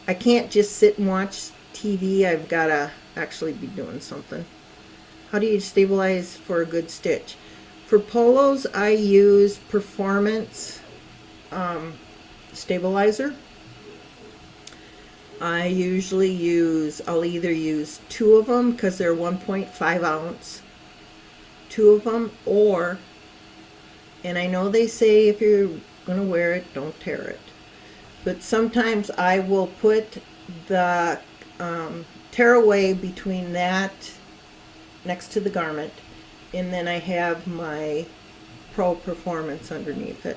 I can't just sit and watch TV. I've got to actually be doing something. How do you stabilize for a good stitch? For polos, I use Performance stabilizer. I'll either use two of them because they're 1.5 ounce, two of them, or, and I know they say if you're going to wear it, don't tear it. But sometimes I will put the tearaway between that next to the garment, and then I have my Pro Performance underneath it.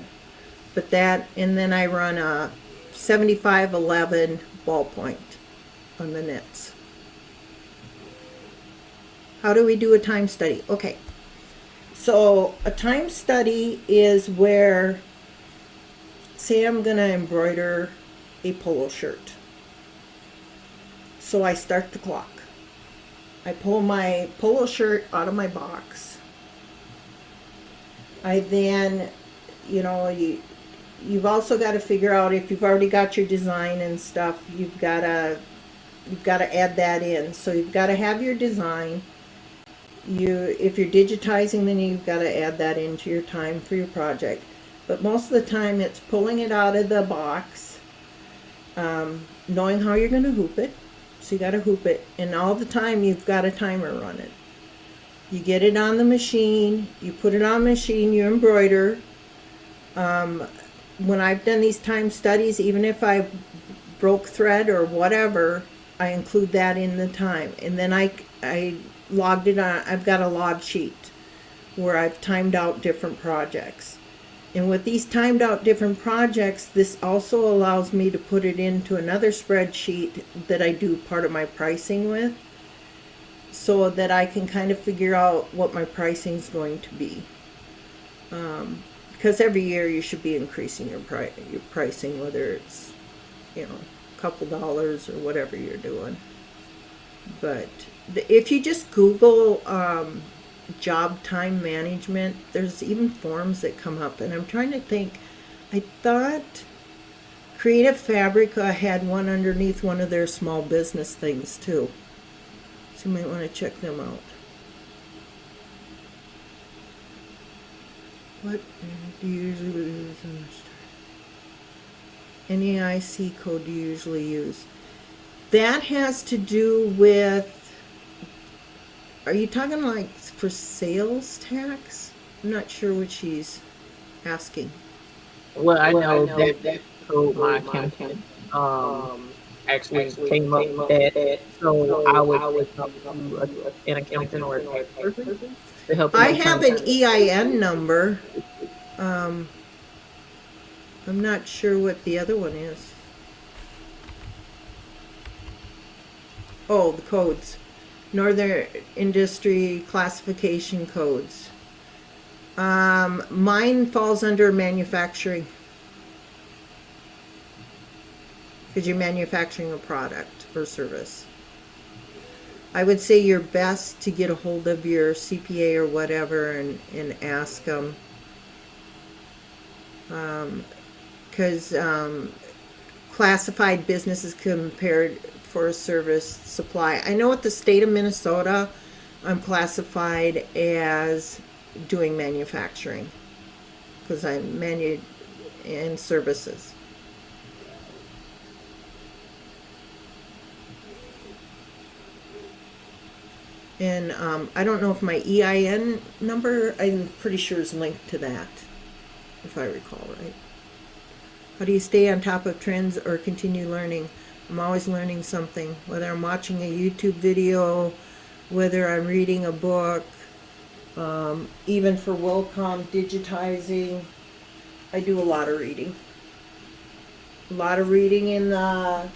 But that, and then I run a 7511 ballpoint on the knits. How do we do a time study? Okay. So a time study is where, say I'm going to embroider a polo shirt. So I start the clock. I pull my polo shirt out of my box. I then, you've also got to figure out if you've already got your design and stuff, you've got to add that in. So you've got to have your design. If you're digitizing, then you've got to add that into your time for your project. But most of the time it's pulling it out of the box, knowing how you're going to hoop it. So you got to hoop it, and all the time you've got a timer running. You get it on the machine, you put it on the machine, you embroider. When I've done these time studies, even if I broke thread or whatever, I include that in the time. And then I logged it on. I've got a log sheet where I've timed out different projects. And with these timed out different projects, this also allows me to put it into another spreadsheet that I do part of my pricing with, so that I can kind of figure out what my pricing is going to be. Because every year you should be increasing your pricing, whether it's, a couple dollars or whatever you're doing. But if you just Google job time management, there's even forms that come up, and I'm trying to think. I thought Creative Fabrica had one underneath one of their small business things too, so you might want to check them out. What do you usually use on the start? Any IC code do you usually use? That has to do with, are you talking like for sales tax? I'm not sure what she's asking. Well, I know that code my accountant actually came up with that. So I would talk to an accountant or a tax person to help. I have an EIN number. I'm not sure what the other one is. Oh, the codes. Northern Industry Classification Codes. Mine falls under manufacturing because you're manufacturing a product or service. I would say you're best to get a hold of your CPA or whatever and ask them. Because classified businesses compared for a service supply. I know at the state of Minnesota, I'm classified as doing manufacturing because I'm in services. And I don't know if my EIN number, I'm pretty sure is linked to that, if I recall right. How do you stay on top of trends or continue learning? I'm always learning something, whether I'm watching a YouTube video, whether I'm reading a book, even for Wilcom digitizing. I do a lot of reading. A lot of reading in the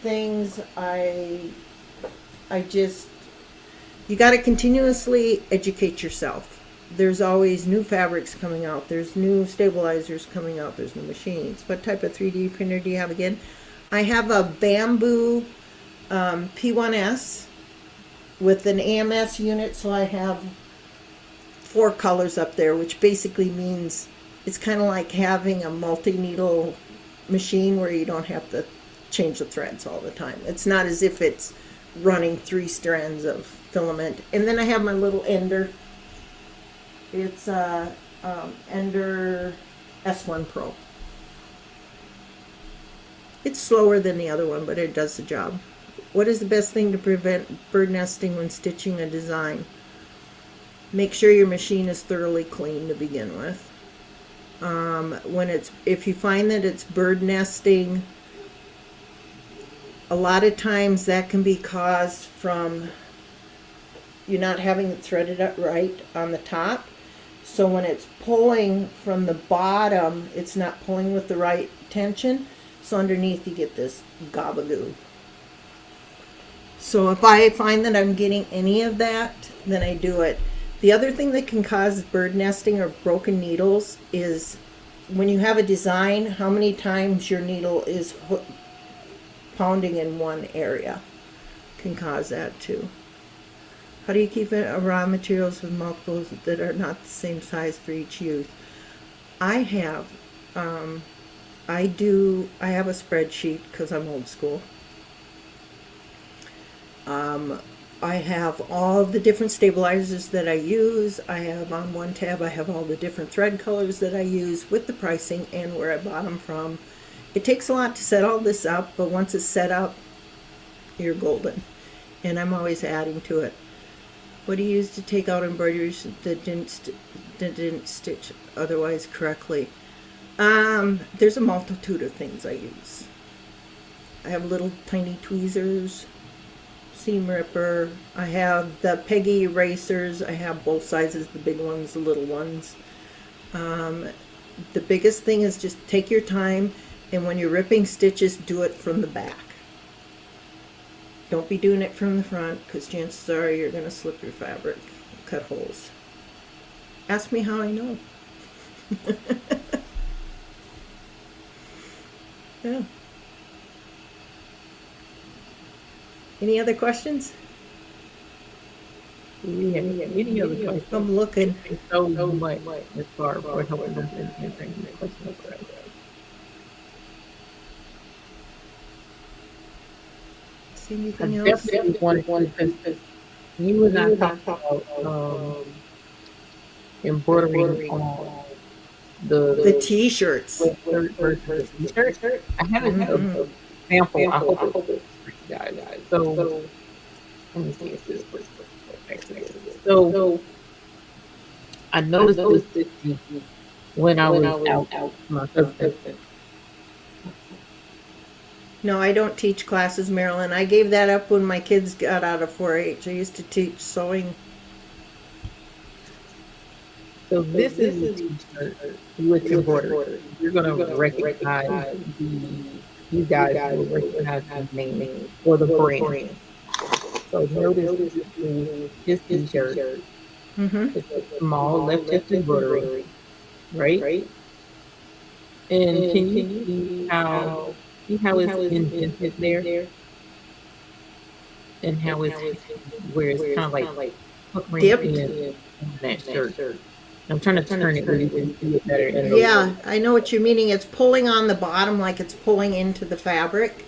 things. You got to continuously educate yourself. There's always new fabrics coming out. There's new stabilizers coming out. There's new machines. What type of 3D printer do you have again? I have a bamboo P1S with an AMS unit, so I have 4 colors up there, which basically means it's kind of like having a multi-needle machine where you don't have to change the threads all the time. It's not as if it's running 3 strands of filament. And then I have my little Ender. It's Ender S1 Pro. It's slower than the other one, but it does the job. What is the best thing to prevent bird nesting when stitching a design? Make sure your machine is thoroughly clean to begin with. If you find that it's bird nesting, a lot of times that can be caused from you not having it threaded up right on the top. So when it's pulling from the bottom, it's not pulling with the right tension. So underneath you get this gabagoo. So if I find that I'm getting any of that, then I do it. The other thing that can cause bird nesting or broken needles is when you have a design, how many times your needle is pounding in one area can cause that too. How do you keep raw materials with multiples that are not the same size for each use? I have a spreadsheet because I'm old school. I have all the different stabilizers that I use. I have on one tab, I have all the different thread colors that I use with the pricing and where I bought them from. It takes a lot to set all this up, but once it's set up, you're golden. And I'm always adding to it. What do you use to take out embroideries that didn't stitch otherwise correctly? There's a multitude of things I use. I have little tiny tweezers, seam ripper. I have the Peggy erasers. I have both sizes, the big ones, the little ones. The biggest thing is just take your time, and when you're ripping stitches, do it from the back. Don't be doing it from the front, because chances are you're going to slip your fabric, cut holes. Ask me how I know. Yeah. Any other questions? Yeah, any other questions? I'm looking. So much as far as helping us in answering the questions. See anything else? Definitely wanted because you and I talked about embroidering on The t-shirts. versus the t-shirt. I have an example. I hope it's for you guys. So let me see if this was so I noticed this when I was out my husband. No, I don't teach classes, Marilyn. I gave that up when my kids got out of 4-H. I used to teach sewing. So this is a t-shirt with embroidery. You're gonna recognize you guys will recognize the name or the brand. So notice this t-shirt Mm-hmm. It's a small left chest embroidery, right? And can you see how it's indented there and how it's where it's kind of like puckering Dipped. in on that shirt. I'm trying to turn it where you can see it better in the Yeah, I know what you're meaning. It's pulling on the bottom like it's pulling into the fabric.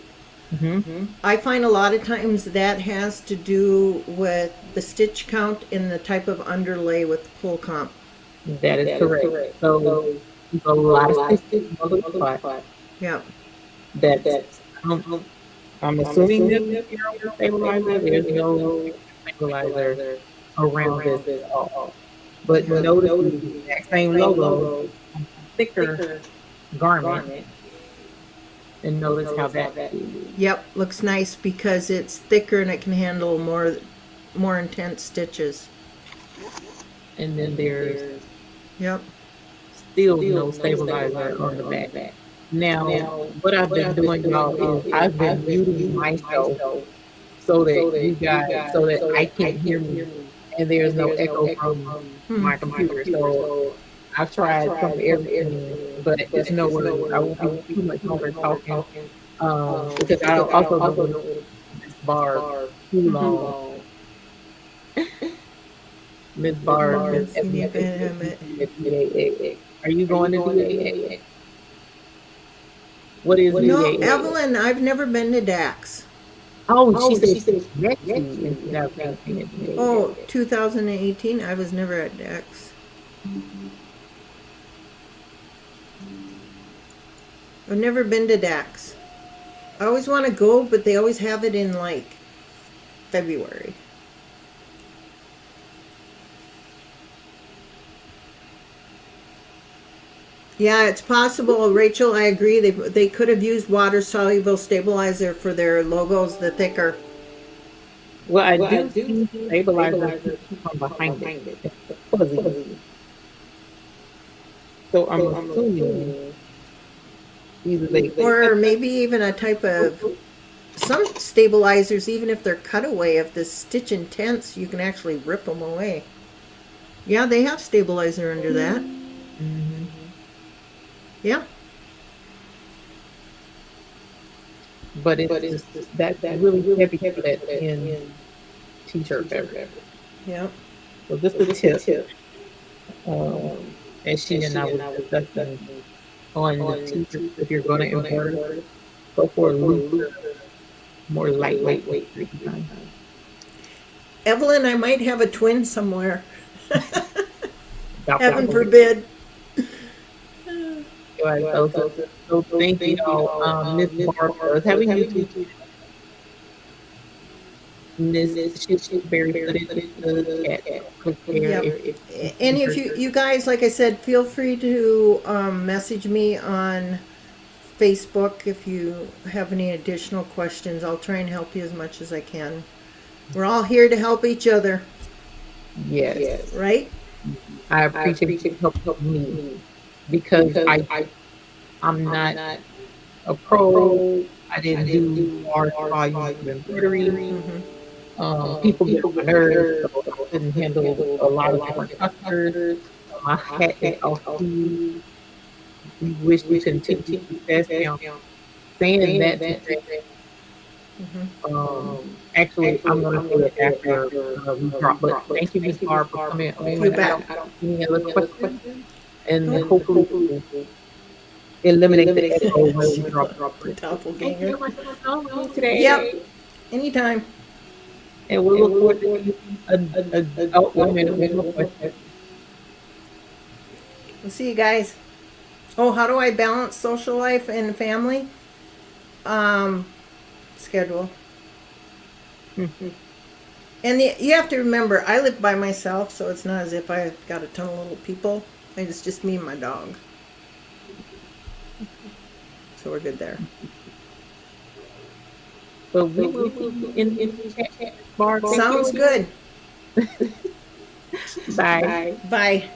Mm-hmm. I find a lot of times that has to do with the stitch count and the type of underlay with the pull comp. That is correct. So there's a lot of stitches in one little spot. Yeah. That's um, I'm assuming that the zero stabilizer. There's no stabilizer around this at all. But notice the exact same logo on a thicker garment, and notice how that is. Yep, looks nice because it's thicker and it can handle more intense stitches. And then there's Yep. still no stabilizer on the back. Now, what I've been doing, y'all, is I've been muting myself so that I can't hear me, and there's no echo from my computer. So I've tried some everything, but it's no worries. I won't be too much longer talking, because I also don't want to keep this bar too long. Miss Barb, Miss Evelyn, are you going to DAX? What is No, DAX? Evelyn, I've never been to Dax. Oh, she said she met you in 2018 at DAX. Oh, 2018, I was never at Dax. I've never been to Dax. I always want to go, but they always have it in like February. Yeah, it's possible, Rachel. I agree. They could have used water soluble stabilizer for their logos, the thicker. Well, I do see stabilizer from behind it. It's fuzzy. So I'm assuming either they Or maybe even a type of some stabilizers, even if they're cutaway, if the stitch intense, you can actually rip them away. Yeah, they have stabilizer under that. Mhm. Yeah. But it's just that's really heavy for that thin t-shirt fabric. Yeah. So just a tip, um, as she and I was discussing on the t-shirt, if you're going to embroider, go for a looser, more lightweight t-shirt design. Evelyn, I might have a twin somewhere. About Heaven that. forbid. Right, so thank you all. Miss Barbara is having YouTube. Miss she's very good at the chat. Click there Yep. if And if you guys, like I said, feel free to message me on Facebook if you have any additional questions. I'll try and help you as much as I can. We're all here to help each other, yes. right? I appreciate you helping me because I'm not a pro. I didn't do large volumes of embroidery. People get on my nerves, so I couldn't handle a lot of different customers. My hat is off to you. We wish you continued success. Now, saying that to say, actually, I'm going to say it after we drop. But thank you, Miss Barb, for coming on. You bet. I don't see any other questions, and hopefully we'll eliminate the echo when we drop. Thank you Doppelganger. so much for coming on today. Yep. Anytime. And we'll look forward to seeing oh, wait a minute, one more question. We'll see you guys. Oh, how do I balance social life and family? Schedule. And you have to remember, I live by myself, so it's not as if I've got a ton of little people. It's just me and my dog. So we're good there. So we will be in the chat bar. Sounds good. Bye. Bye.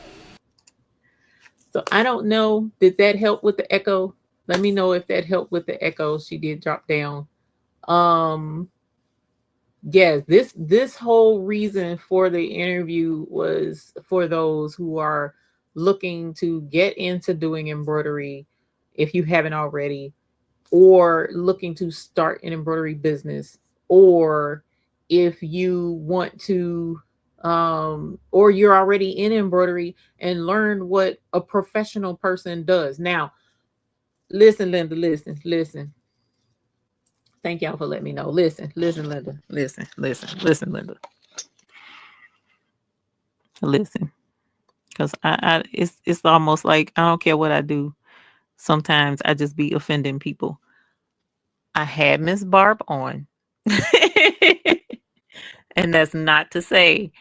So I don't know. Did that help with the echo? Let me know if that helped with the echo. She did drop down. Yes, this whole reason for the interview was for those who are looking to get into doing embroidery if you haven't already, or looking to start an embroidery business, or if you want to or you're already in embroidery and learn what a professional person does. Now, listen, Linda, listen. Thank y'all for letting me know. Listen, Linda. Listen, Linda. Listen. Because I it's almost like I don't care what I do. Sometimes I just be offending people. I had Miss Barb on. And that's not to say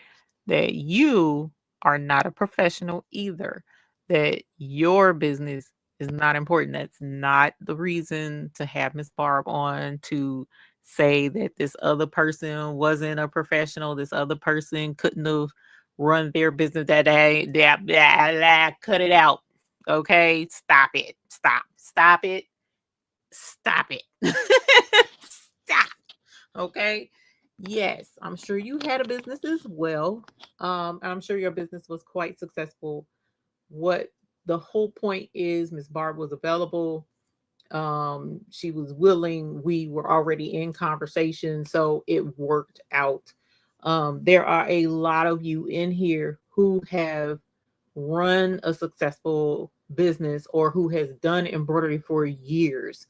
that you are not a professional either, that your business is not important. That's not the reason to have Miss Barb on to say that this other person wasn't a professional, this other person couldn't have run their business that day. Cut it out. Okay? Stop it. Stop it. Stop it. Stop. Okay. Yes, I'm sure you had a business as well. And I'm sure your business was quite successful. What the whole point is, Miss Barb was available. She was willing. We were already in conversation, so it worked out. There are a lot of you in here who have run a successful business or who has done embroidery for years,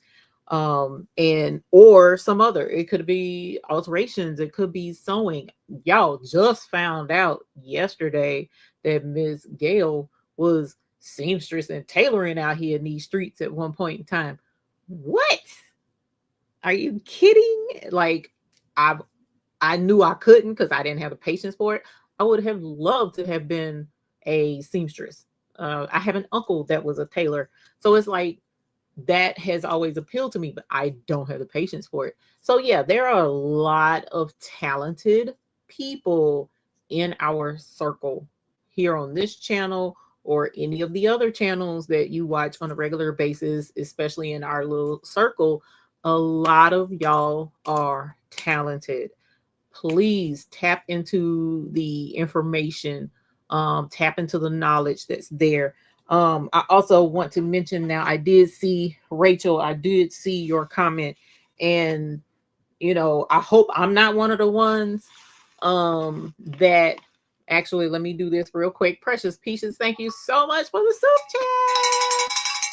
and or some other, it could be alterations, it could be sewing. Y'all just found out yesterday that Miss Gail was seamstress and tailoring out here in these streets at one point in time. What? Are you kidding? Like, I've I knew I couldn't because I didn't have the patience for it. I would have loved to have been a seamstress. I have an uncle that was a tailor. So it's like that has always appealed to me, but I don't have the patience for it. So yeah, there are a lot of talented people in our circle here on this channel or any of the other channels that you watch on a regular basis, especially in our little circle. A lot of y'all are talented. Please tap into the information, tap into the knowledge that's there. I also want to mention now, I did see Rachel, I did see your comment, and I hope I'm not one of the ones that actually, let me do this real quick. Precious Peaches, thank you so much for the soup chat.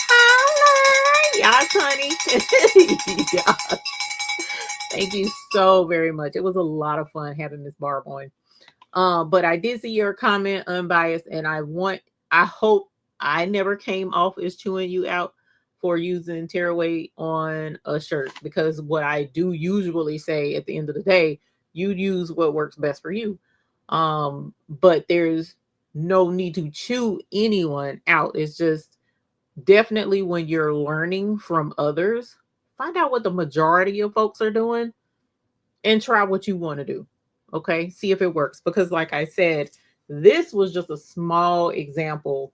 Holla. Yes, honey. Yeah. Thank you so very much. It was a lot of fun having Miss Barb on. But I did see your comment, unbiased, and I hope I never came off as chewing you out for using tearaway on a shirt, because what I do usually say at the end of the day, you use what works best for you. But there's no need to chew anyone out. It's just definitely when you're learning from others, find out what the majority of folks are doing and try what you want to do. Okay. See if it works. Because, like I said, this was just a small example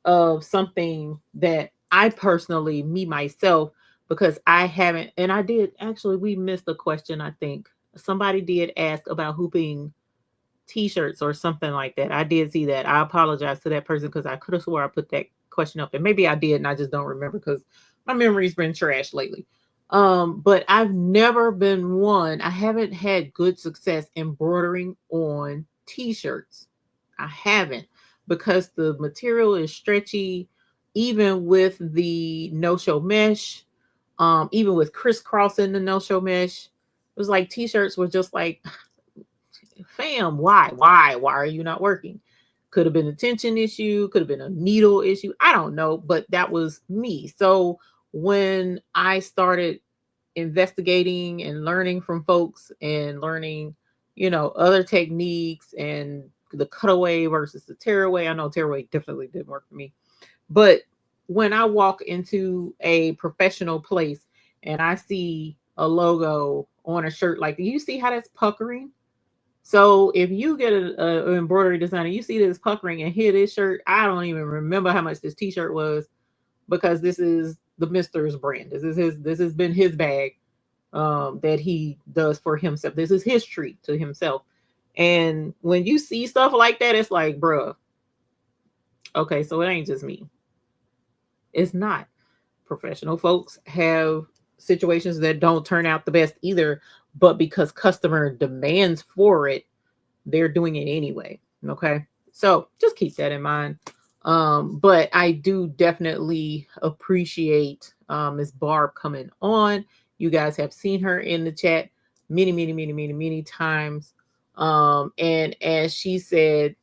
of something that I personally, me myself, because I haven't, and I did actually, we missed a question. I think somebody did ask about hooping t-shirts or something like that. I did see that. I apologize to that person because I could have swore I put that question up, and maybe I did and I just don't remember because my memory's been trashed lately. But I've never been one. I haven't had good success embroidering on t-shirts. I haven't, because the material is stretchy, even with the no-show mesh, even with crisscrossing the no-show mesh. It was like t-shirts were just like, fam, why are you not working? Could have been a tension issue, could have been a needle issue, I don't know, but that was me. So when I started investigating and learning from folks and learning, other techniques and the cutaway versus the tearaway, I know tearaway definitely didn't work for me, but when I walk into a professional place and I see a logo on a shirt, like, do you see how that's puckering? So if you get an embroidery designer, you see this puckering and here this shirt. I don't even remember how much this T-shirt was, because this is the Mister's brand. This has been his bag. that he does for himself. This is his treat to himself. And when you see stuff like that, it's like, bruh, okay, so it ain't just me. It's not. Professional folks have situations that don't turn out the best either, but because customer demands for it, they're doing it anyway. Okay. So just keep that in mind. But I do definitely appreciate Ms. Barb coming on. You guys have seen her in the chat many times. And as she said,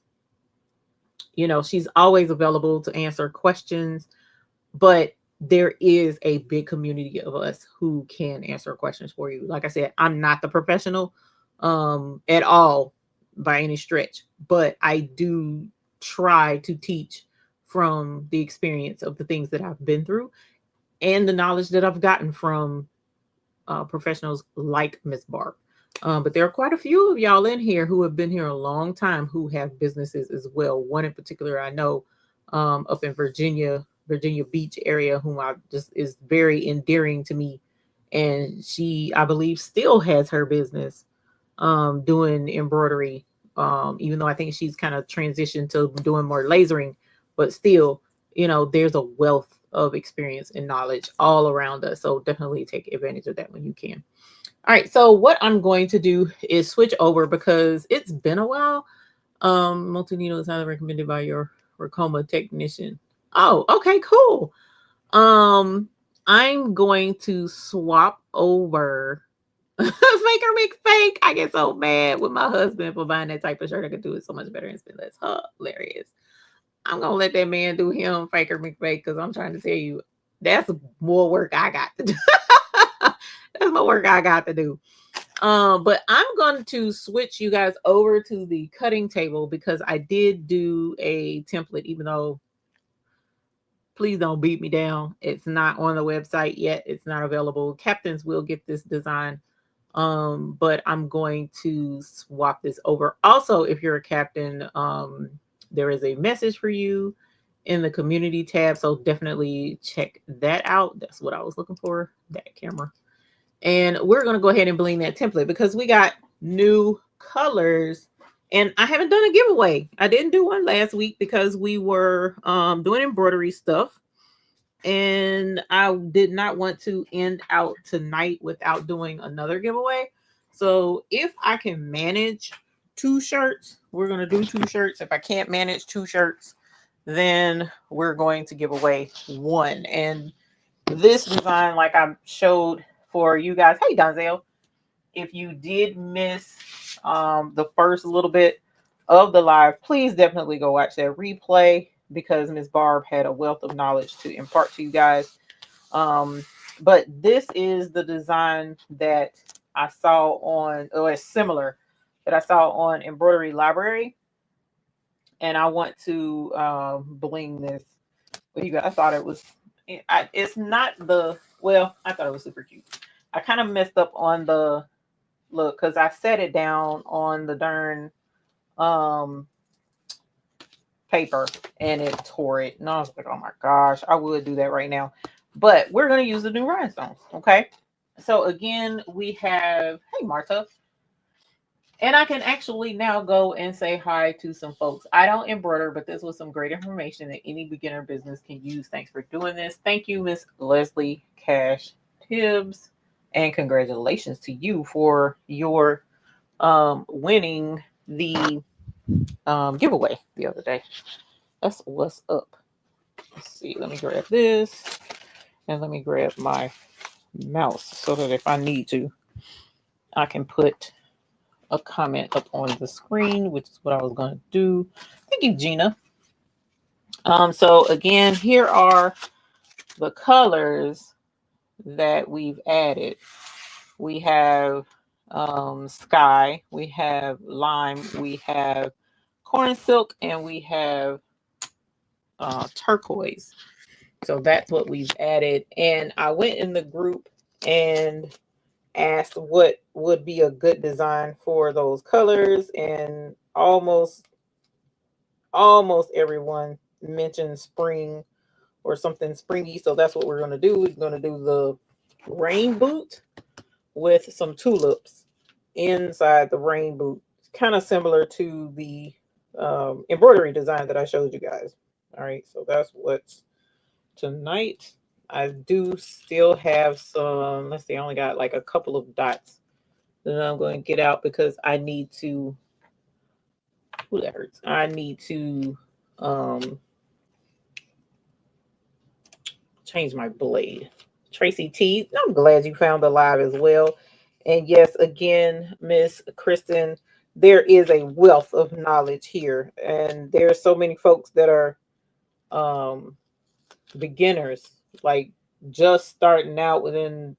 she's always available to answer questions, but there is a big community of us who can answer questions for you. Like I said, I'm not the professional at all by any stretch, but I do try to teach from the experience of the things that I've been through and the knowledge that I've gotten from professionals like Miss Barb. But there are quite a few of y'all in here who have been here a long time who have businesses as well. One in particular I know up in Virginia Beach area, whom I just is very endearing to me. And she, I believe, still has her business doing embroidery, even though I think she's kind of transitioned to doing more lasering, but still, there's a wealth of experience and knowledge all around us. So definitely take advantage of that when you can. All right, so what I'm going to do is switch over because it's been a while. Multi-needle is highly recommended by your Ricoma technician. Oh, okay, cool. I'm going to swap over Faker McFake. I get so mad with my husband for buying that type of shirt. I could do it so much better and spend less. Hilarious. I'm gonna let that man do him, Faker McFake, because I'm trying to tell you that's more work I got to do. That's more work I got to do. But I'm going to switch you guys over to the cutting table because I did do a template, even though please don't beat me down. It's not on the website yet. It's not available. Captains will get this design. But I'm going to swap this over. Also, if you're a captain, there is a message for you in the community tab. So definitely check that out. That's what I was looking for, that camera. And we're going to go ahead and bling that template because we got new colors. And I haven't done a giveaway. I didn't do one last week because we were doing embroidery stuff. And I did not want to end out tonight without doing another giveaway. So if I can manage 2 shirts, we're going to do 2 shirts. If I can't manage 2 shirts, then we're going to give away 1. And this design, like I showed for you guys. Hey, Donzel, if you did miss the first little bit of the live, please definitely go watch that replay because Ms. Barb had a wealth of knowledge to impart to you guys. But this is the design that I saw on, or it's similar, that I saw on Embroidery Library. And I want to bling this with you guys. I thought it was, it's not the, well, I thought it was super cute. I kind of messed up on the look because I set it down on the darn paper and it tore it. And I was like, oh my gosh, I would do that right now. But we're going to use the new rhinestones. Okay. So again, we have, hey, Marta. And I can actually now go and say hi to some folks. I don't embroider, but this was some great information that any beginner business can use. Thanks for doing this. Thank you, Miss Leslie Cash Tibbs. And congratulations to you for your winning the giveaway the other day. That's what's up. Let's see. Let me grab this. And let me grab my mouse so that if I need to, I can put a comment up on the screen, which is what I was going to do. Thank you, Gina. So again, here are the colors that we've added. We have sky, we have lime, we have corn silk, and we have turquoise. So that's what we've added. And I went in the group and asked what would be a good design for those colors, and almost everyone mentioned spring or something springy. So that's what we're going to do. We're going to do the rain boot with some tulips inside the rain boot. Kind of similar to the embroidery design that I showed you guys. All right, so that's what's tonight. I do still have some, let's see, I only got like a couple of dots that I'm going to get out because I need to, ooh, that hurts. I need to change my blade. Tracy T, I'm glad you found the live as well. And yes, again, Miss Kristen, there is a wealth of knowledge here. And there's so many folks that are beginners, like just starting out within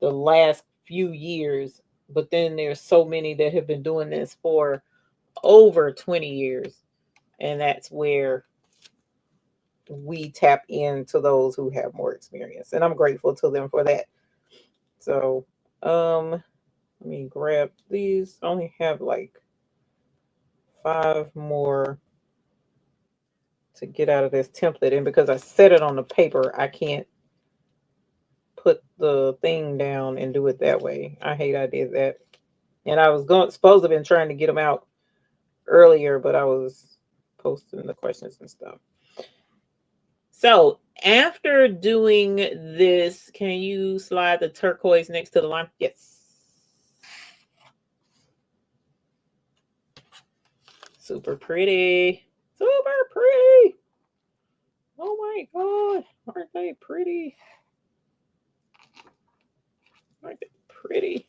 the last few years. But then there's so many that have been doing this for over 20 years. And that's where we tap into those who have more experience. And I'm grateful to them for that. So, let me grab these. I only have like 5 more to get out of this template. And because I set it on the paper, I can't put the thing down and do it that way. I hate I did that. And I was supposed to have been trying to get them out earlier, but I was posting the questions and stuff. So after doing this, can you slide the turquoise next to the line? Yes. Super pretty. Super pretty. Oh my God. Aren't they pretty? Aren't they pretty?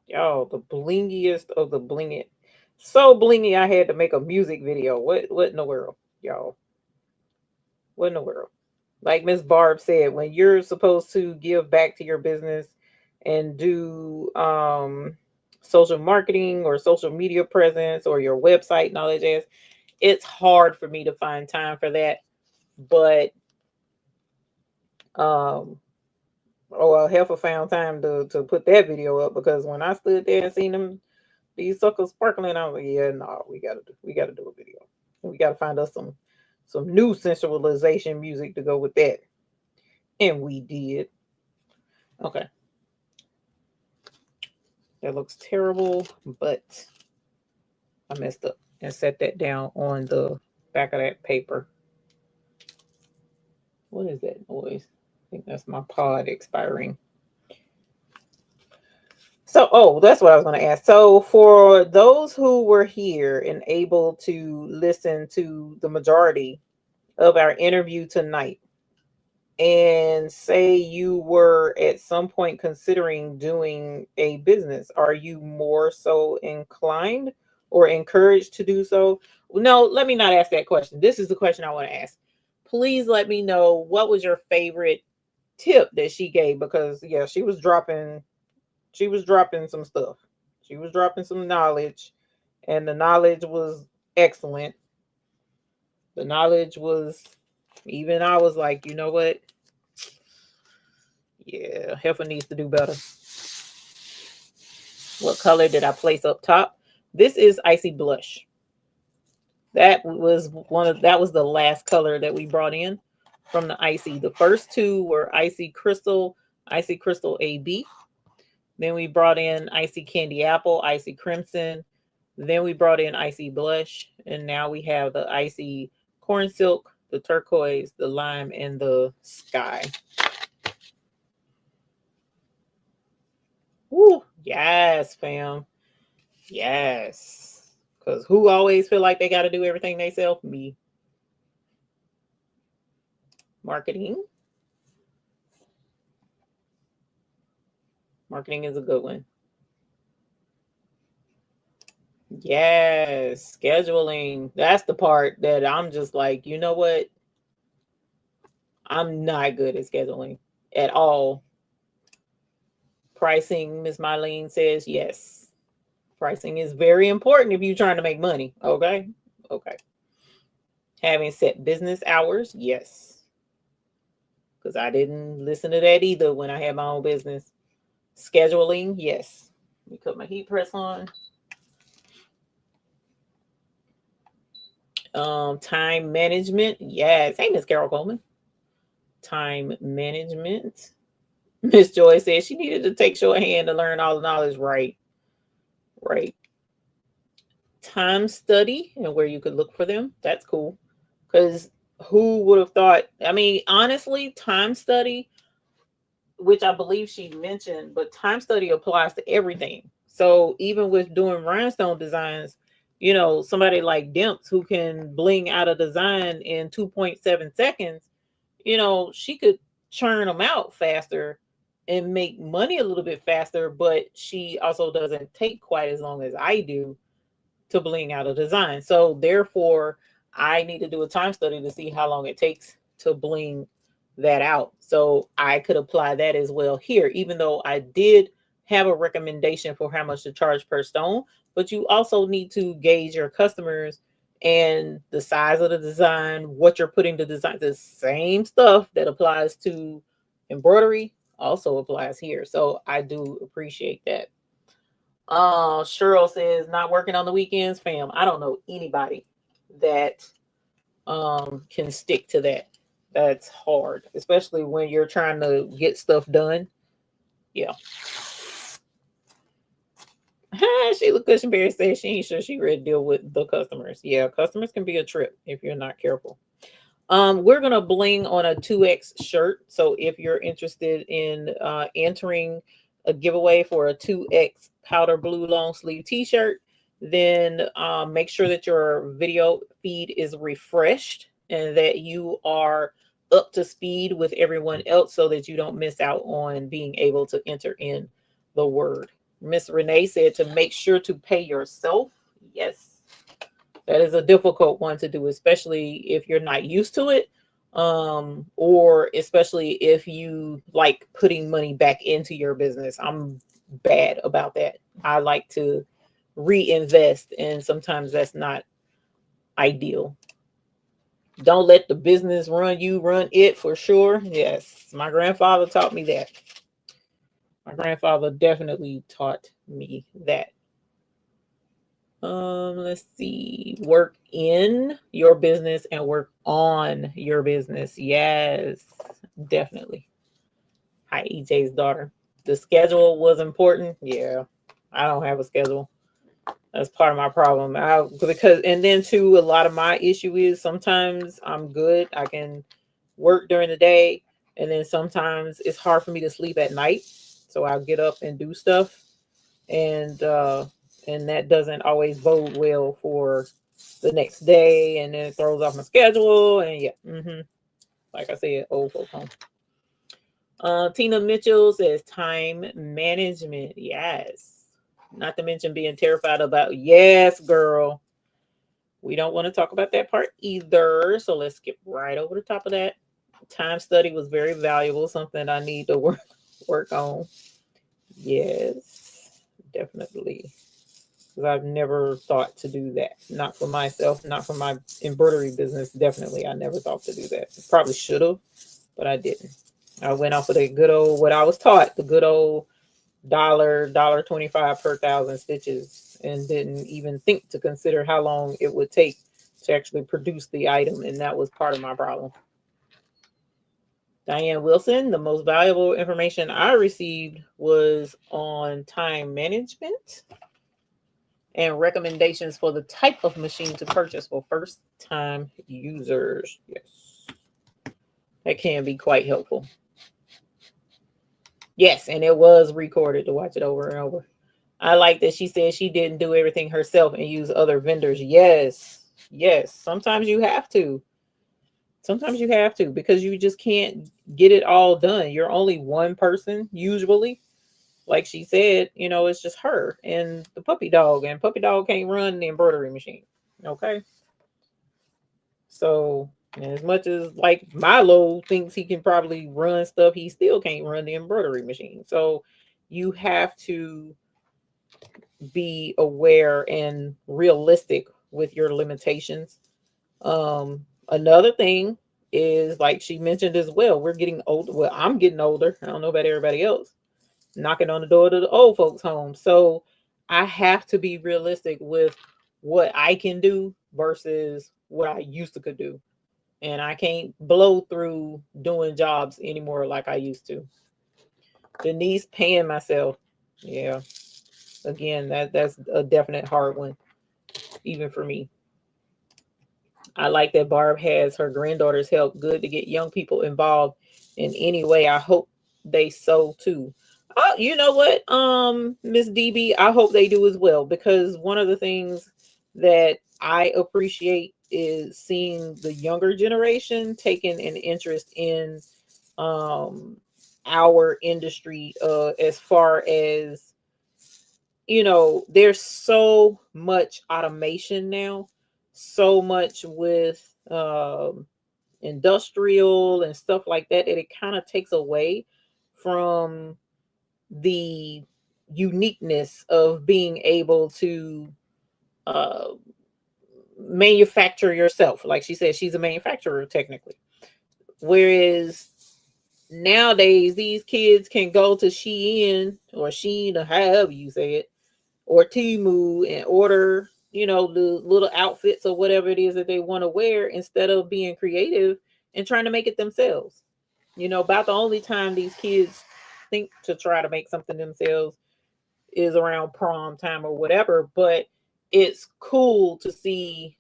Y'all, the blingiest of the blingy. So blingy, I had to make a music video. What in the world, y'all? What in the world? Like Miss Barb said, when you're supposed to give back to your business and do social marketing or social media presence or your website and all that jazz, it's hard for me to find time for that. But Heifer found time to put that video up, because when I stood there and seen them, these suckers sparkling, I was like, yeah, no, we gotta do a video. We gotta find us some new sensualization music to go with that. And we did. Okay. That looks terrible, but I messed up and set that down on the back of that paper. What is that noise? I think that's my pod expiring. So, that's what I was going to ask. So, for those who were here and able to listen to the majority of our interview tonight, and say you were at some point considering doing a business, are you more so inclined or encouraged to do so? No, let me not ask that question. This is the question I want to ask. Please let me know, what was your favorite tip that she gave, because yeah, she was dropping some stuff. She was dropping some knowledge, and the knowledge was excellent. The knowledge was, even I was like, you know what? Yeah, Heifer needs to do better. What color did I place up top? This is Icy Blush. That was the last color that we brought in from the Icy. The first two were Icy Crystal AB. Then we brought in Icy Candy Apple, Icy Crimson. Then we brought in Icy Blush. And now we have the Icy Corn Silk, the Turquoise, the Lime, and the Sky. Woo, yes, fam. Yes. Because who always feel like they got to do everything themselves? Me. Marketing. Marketing is a good one. Yes. Scheduling. That's the part that I'm just like, you know what? I'm not good at scheduling at all. Pricing, Miss Mylene says yes. Pricing is very important if you're trying to make money. Okay. Okay. Having set business hours, yes. Because I didn't listen to that either when I had my own business. Scheduling, yes. Let me put my heat press on. Time management, yes. Hey, Miss Carol Coleman. Time management. Miss Joy said she needed to take shorthand to learn all the knowledge. Right. Right. Time study and where you could look for them. That's cool. Because who would have thought? I mean, honestly, time study, which I believe she mentioned, but time study applies to everything. So even with doing rhinestone designs, somebody like Dimps who can bling out a design in 2.7 seconds, she could churn them out faster and make money a little bit faster, but she also doesn't take quite as long as I do to bling out a design. So therefore, I need to do a time study to see how long it takes to bling that out. So I could apply that as well here, even though I did have a recommendation for how much to charge per stone, but you also need to gauge your customers and the size of the design, what you're putting the design, the same stuff that applies to embroidery also applies here. So I do appreciate that. Cheryl says not working on the weekends, fam. I don't know anybody that can stick to that. That's hard, especially when you're trying to get stuff done. Yeah. Sheila Cushionberry says she ain't sure she ready to deal with the customers. Yeah, customers can be a trip if you're not careful. We're gonna bling on a 2X shirt. So if you're interested in entering a giveaway for a 2X powder blue long sleeve t-shirt, then make sure that your video feed is refreshed and that you are up to speed with everyone else so that you don't miss out on being able to enter in the word. Miss Renee said to make sure to pay yourself. Yes, that is a difficult one to do, especially if you're not used to it, or especially if you like putting money back into your business. I'm bad about that. I like to reinvest, and sometimes that's not ideal. Don't let the business run you, run it, for sure. Yes, my grandfather taught me that. My grandfather definitely taught me that. Let's see. Work in your business and work on your business. Yes, definitely. Hi, EJ's daughter. The schedule was important. Yeah, I don't have a schedule. That's part of my problem. Because and then too, a lot of my issue is sometimes I'm good. I can work during the day, and then sometimes it's hard for me to sleep at night. So I'll get up and do stuff, and that doesn't always bode well for the next day, and then it throws off my schedule. And yeah, like I said, old folks home. Tina Mitchell says time management. Yes. Not to mention being terrified about, yes, girl. We don't want to talk about that part either. So let's skip right over the top of that. Time study was very valuable, something I need to work on. Yes, definitely. Because I've never thought to do that. Not for myself, not for my embroidery business. Definitely, I never thought to do that. Probably should have, but I didn't. I went off of the good old, what I was taught, the good old $1.25 per 1,000 stitches, and didn't even think to consider how long it would take to actually produce the item. And that was part of my problem. Diane Wilson, the most valuable information I received was on time management and recommendations for the type of machine to purchase for first time users. Yes, that can be quite helpful. Yes, and it was recorded to watch it over and over. I like that she said she didn't do everything herself and use other vendors. Yes, yes. Sometimes you have to. Sometimes you have to, because you just can't get it all done. You're only one person usually. Like she said, it's just her and the puppy dog, and puppy dog can't run the embroidery machine. Okay. So as much as like Milo thinks he can probably run stuff, he still can't run the embroidery machine. So you have to be aware and realistic with your limitations. Another thing is, like she mentioned as well, we're getting older. Well, I'm getting older. I don't know about everybody else. Knocking on the door to the old folks' home. So I have to be realistic with what I can do versus what I used to could do. And I can't blow through doing jobs anymore like I used to. Denise paying myself. Yeah. Again, that's a definite hard one, even for me. I like that Barb has her granddaughter's help. Good to get young people involved in any way. I hope they so too. Oh, you know what, Miss DB, I hope they do as well, because one of the things that I appreciate is seeing the younger generation taking an interest in um our industry, as far as, there's so much automation now, so much with industrial and stuff like that, that it kind of takes away from the uniqueness of being able to uh, manufacture yourself. Like she said, she's a manufacturer technically. Whereas nowadays, these kids can go to Shein or Sheen or however you say it, or Temu, and order, the little outfits or whatever it is that they want to wear, instead of being creative and trying to make it themselves. About the only time these kids think to try to make something themselves is around prom time or whatever. But it's cool to see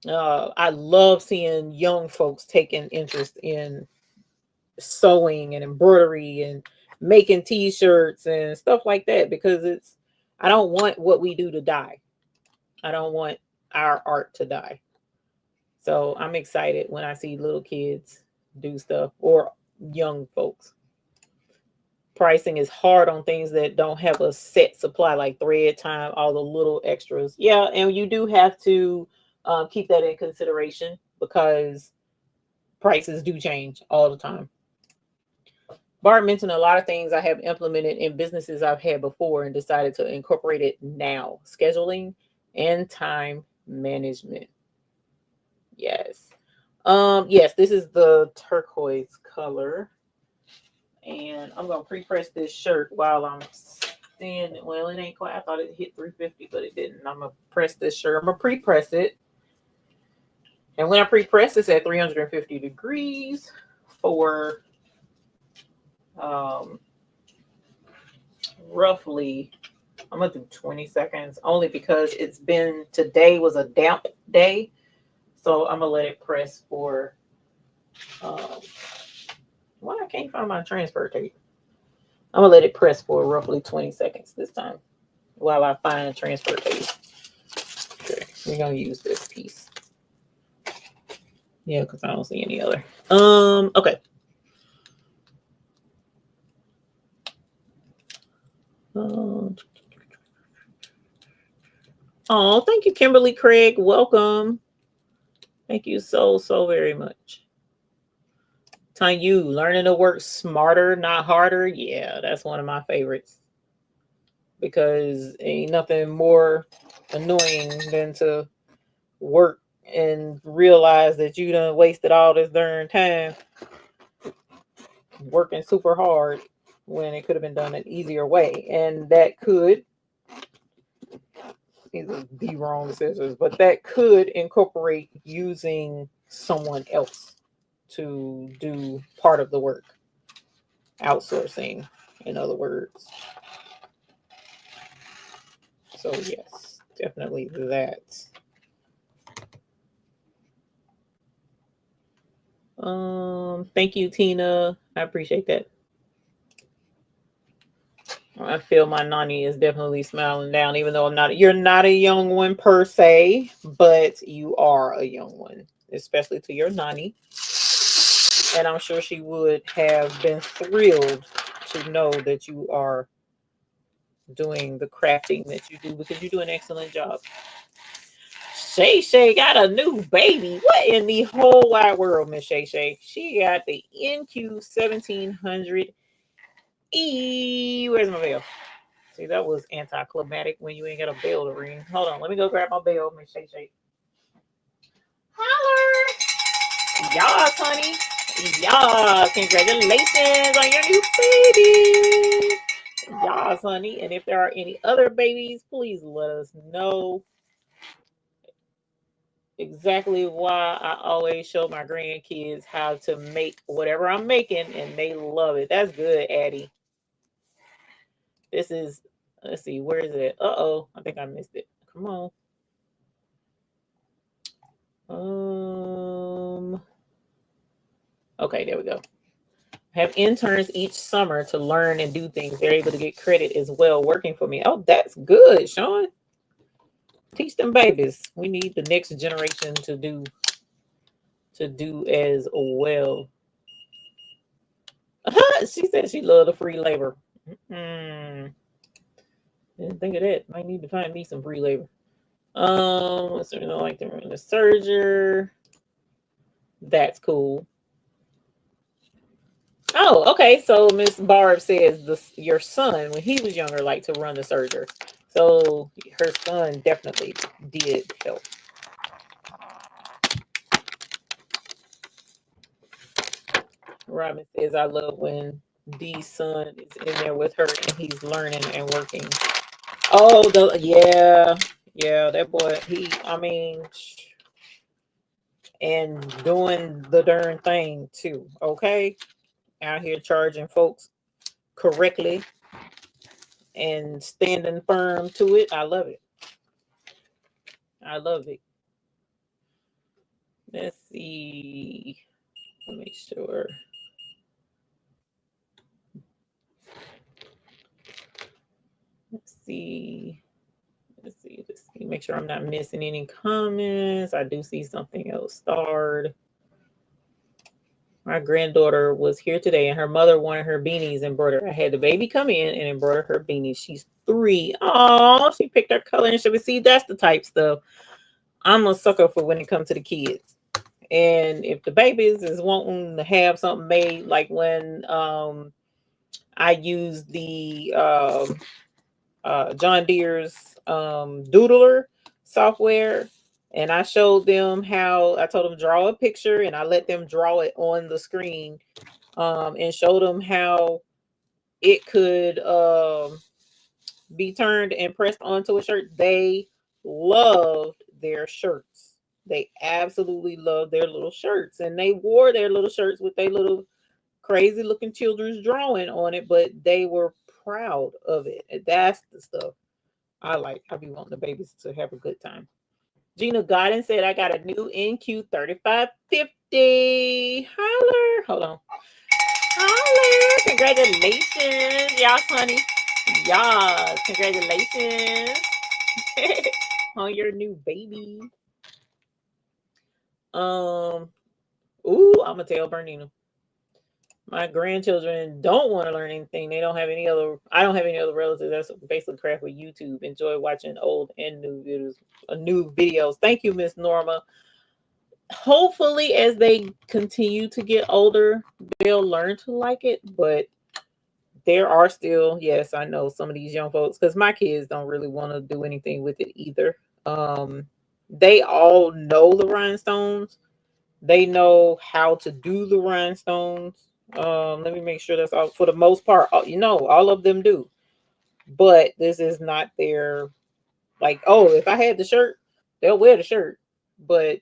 I love seeing young folks taking interest in sewing and embroidery and making t-shirts and stuff like that, because I don't want what we do to die. I don't want our art to die. So I'm excited when I see little kids do stuff, or young folks. Pricing is hard on things that don't have a set supply, like thread time, all the little extras. Yeah, and you do have to keep that in consideration, because prices do change all the time. Bart mentioned a lot of things I have implemented in businesses I've had before and decided to incorporate it now. Scheduling and time management. Yes. Yes, this is the turquoise color. And I'm gonna pre-press this shirt while I'm standing. Well, it ain't quite. I thought it hit 350, but it didn't. I'm gonna press this shirt. I'm gonna pre-press it. And when I pre-press, it's at 350 degrees for um roughly, I'm gonna do 20 seconds, only because today was a damp day. So I'm gonna let it press for why I can't find my transfer tape. I'm gonna let it press for roughly 20 seconds this time while I find transfer tape. Okay, we're gonna use this piece. Yeah, because I don't see any other. Okay. Oh, thank you, Kimberly Craig. Welcome. Thank you so very much. You learning to work smarter, not harder. Yeah, that's one of my favorites, because ain't nothing more annoying than to work and realize that you done wasted all this darn time working super hard when it could have been done an easier way. And that could, these are the wrong scissors, but that could incorporate using someone else to do part of the work. Outsourcing, in other words. So yes, definitely that. Thank you, Tina. I appreciate that. I feel my nanny is definitely smiling down, even though you're not a young one per se, but you are a young one, especially to your nanny. And I'm sure she would have been thrilled to know that you are doing the crafting that you do, because you do an excellent job. Shay got a new baby. What in the whole wide world, Miss Shay? She got the NQ1700E. Where's my bell? See, that was anticlimactic when you ain't got a bell to ring. Hold on, let me go grab my bell, Miss Shay. Holler! Y'all, honey. Y'all, congratulations on your new baby. Y'all, honey. And if there are any other babies, please let us know. exactly why I always show my grandkids how to make whatever I'm making, and they love it. That's good, Addie. This is, let's see, where is it? Uh-oh, I think I missed it. Come on. Um, okay, there we go. Have interns each summer to learn and do things. They're able to get credit as well working for me. Oh, that's good, Sean. Teach them babies. We need the next generation to do as well. She said she loved the free labor. Mm, didn't think of that. Might need to find me some free labor. What's something like the serger. That's cool. Oh, okay. So Miss Barb says your son, when he was younger, liked to run the serger. So her son definitely did help. Robin says, I love when D's son is in there with her and he's learning and working. Oh, yeah, that boy, I mean, and doing the darn thing too, okay? Out here charging folks correctly and standing firm to it. I love it. I love it. Let's see. Let me make sure. Let's see. Let's see. Make sure I'm not missing any comments. I do see something else starred. My granddaughter was here today and her mother wanted her beanies embroidered. I had the baby come in and embroider her beanies. She's 3. Oh, she picked her color and she would see that's the type stuff I'm a sucker for when it comes to the kids. And if the babies is wanting to have something made, like when I use the John Deere's Doodler software, and I showed them how I told them draw a picture, and I let them draw it on the screen, and showed them how it could be turned and pressed onto a shirt. They loved their shirts. They absolutely loved their little shirts, and they wore their little shirts with their little crazy looking children's drawing on it, but they were proud of it. And that's the stuff I like. I be wanting the babies to have a good time. Gina Godden said, I got a new NQ3550. Holler. Hold on. Holler. Congratulations, y'all, honey. Y'all, congratulations on your new baby. I'm gonna tell Bernina. My grandchildren don't want to learn anything. They don't have any other. I don't have any other relatives. That's basically crap with YouTube. Enjoy watching old and new videos. New videos. Thank you, Miss Norma. Hopefully, as they continue to get older, they'll learn to like it. But there are still, yes, I know some of these young folks, because my kids don't really want to do anything with it either. They all know the rhinestones. They know how to do the rhinestones. Let me make sure that's all. For the most part, all of them do. But this is not their, like, oh, if I had the shirt, they'll wear the shirt. But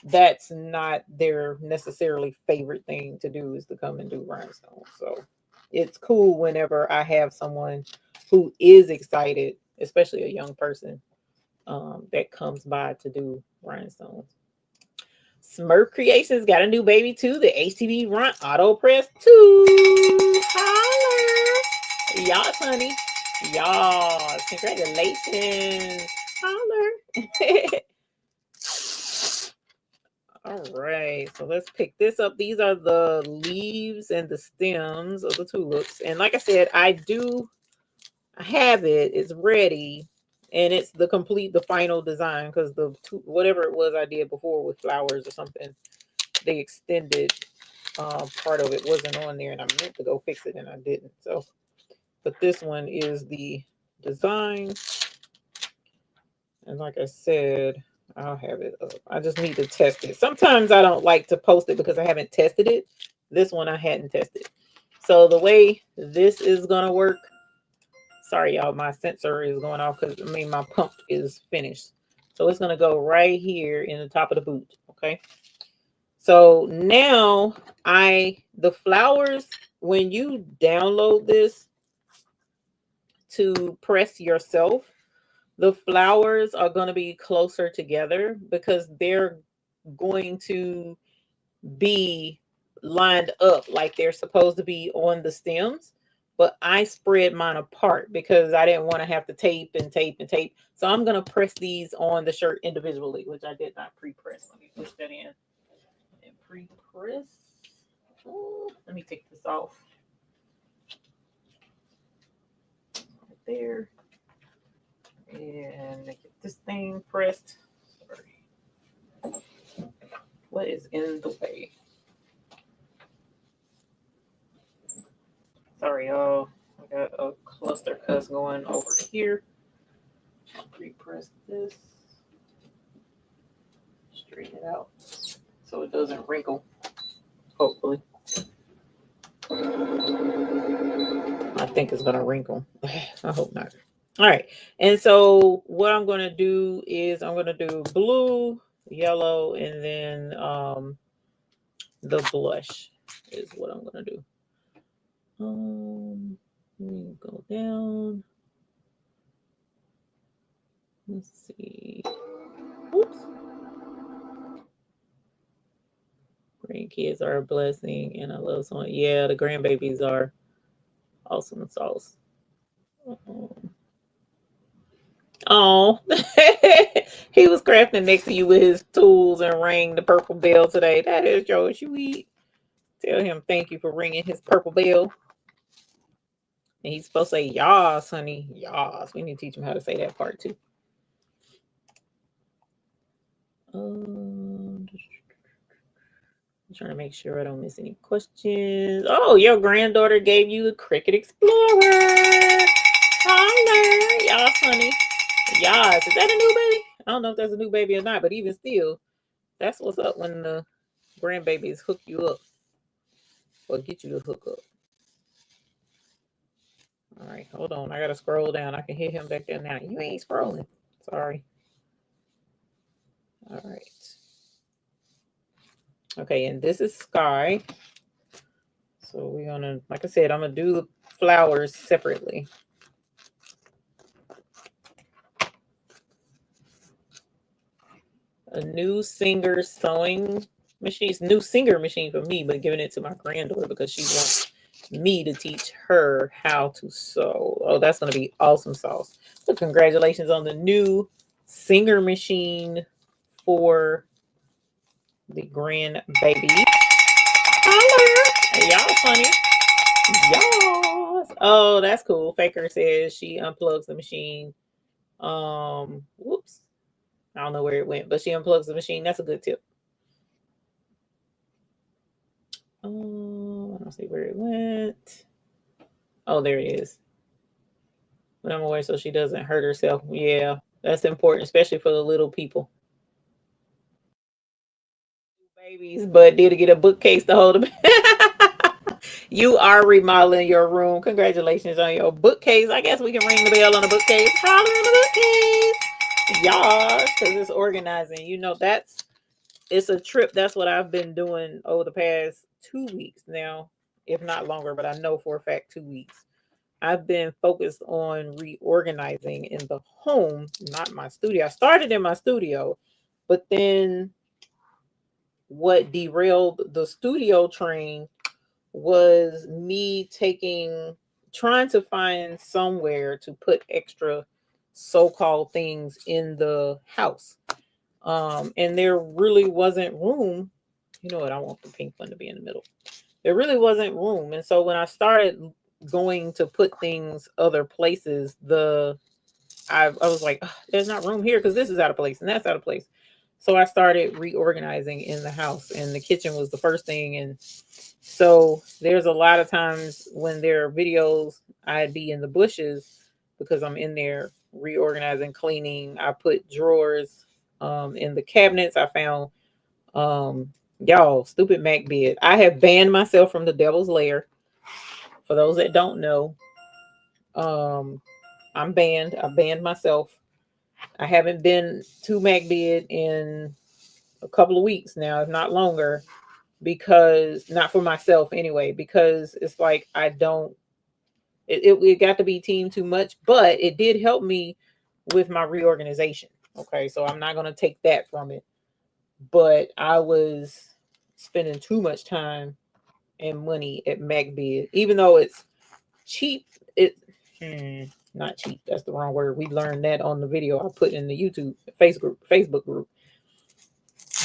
that's not their necessarily favorite thing to do, is to come and do rhinestones. So it's cool whenever I have someone who is excited, especially a young person, that comes by to do rhinestones. Smurf Creations got a new baby too. The HTV Run Auto Press 2. Holler. Y'all, honey. Y'all. Congratulations. Holler. All right. So let's pick this up. These are the leaves and the stems of the tulips. And like I said, I have it. It's ready. And it's the final design, because whatever it was I did before with flowers or something, the extended part of it wasn't on there, and I meant to go fix it and I didn't. So, but this one is the design, and like I said, I'll have it up. I just need to test it. Sometimes I don't like to post it because I haven't tested it. This one I hadn't tested. So the way this is gonna work. Sorry, y'all, my sensor is going off because my pump is finished. So it's going to go right here in the top of the boot. Okay. So now the flowers, when you download this to press yourself, the flowers are going to be closer together because they're going to be lined up like they're supposed to be on the stems. But I spread mine apart because I didn't want to have to tape and tape and tape. So I'm going to press these on the shirt individually, which I did not pre-press. Let me push that in and pre-press. Ooh, let me take this off. Right there. And get this thing pressed. Sorry. What is in the way? Sorry, y'all. I got a cluster cuss going over here. Repress this. Straighten it out so it doesn't wrinkle. Hopefully. I think it's gonna wrinkle. I hope not. All right. And so what I'm gonna do is I'm gonna do blue, yellow, and then the blush is what I'm gonna do. Let me go down. Let's see. Oops. Grandkids are a blessing, and I love someone. Yeah, the grandbabies are awesome sauce. Oh, he was crafting next to you with his tools and rang the purple bell today. That is Joe sweet. Tell him thank you for ringing his purple bell. And he's supposed to say yas, honey. Yas. We need to teach him how to say that part too. I'm trying to make sure I don't miss any questions. Oh, your granddaughter gave you the Cricut Explorer. Holler. Yas, honey. Yas. Is that a new baby? I don't know if that's a new baby or not, but even still, that's what's up when the grandbabies hook you up or get you to hook up. All right, hold on. I got to scroll down. I can hear him back there now. You ain't scrolling. Sorry. All right. Okay, and this is Sky. So we're going to, like I said, I'm going to do the flowers separately. A new Singer sewing machine. It's a new Singer machine for me, but giving it to my granddaughter because she wants me to teach her how to sew. Oh, that's going to be awesome sauce. So congratulations on the new Singer machine for the grandbaby. Holler. Y'all funny. Y'all. Oh, that's cool. Faker says she unplugs the machine. Whoops. I don't know where it went, but she unplugs the machine. That's a good tip. I don't see where it went. Oh, there it is. But I'm aware so she doesn't hurt herself. Yeah, that's important, especially for the little people. Babies, but did get a bookcase to hold them. You are remodeling your room. Congratulations on your bookcase. I guess we can ring the bell on the bookcase. Holler on the bookcase. Y'all, because it's organizing. You know, it's a trip. That's what I've been doing over the past 2 weeks now, if not longer, but I know for a fact 2 weeks. I've been focused on reorganizing in the home, not my studio. I started in my studio, but then what derailed the studio train was me trying to find somewhere to put extra so-called things in the house. And there really wasn't room. You know what? I want the pink one to be in the middle. There really wasn't room. And so when I started going to put things other places, I was like, oh, there's not room here because this is out of place and that's out of place. So I started reorganizing in the house, and the kitchen was the first thing. And so there's a lot of times when there are videos, I'd be in the bushes because I'm in there reorganizing, cleaning. I put drawers in the cabinets. I found y'all, stupid Mac bed. I have banned myself from the devil's lair. For those that don't know, I'm banned. I banned myself. I haven't been to MacBid in a couple of weeks now, if not longer, because not for myself anyway, because it's like I don't, it got to be team too much, but it did help me with my reorganization. Okay, so I'm not going to take that from it, but I was spending too much time and money at MacBid, even though it's cheap. It not cheap. That's the wrong word. We learned that on the video I put in the YouTube Facebook group.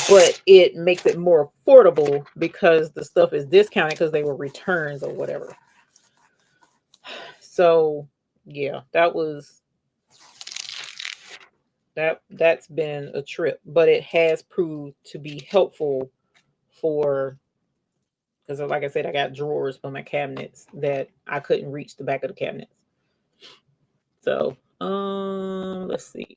But it makes it more affordable because the stuff is discounted because they were returns or whatever. So yeah, that's been a trip, but it has proved to be helpful for, because like I said, I got drawers for my cabinets that I couldn't reach the back of the cabinets. So let's see.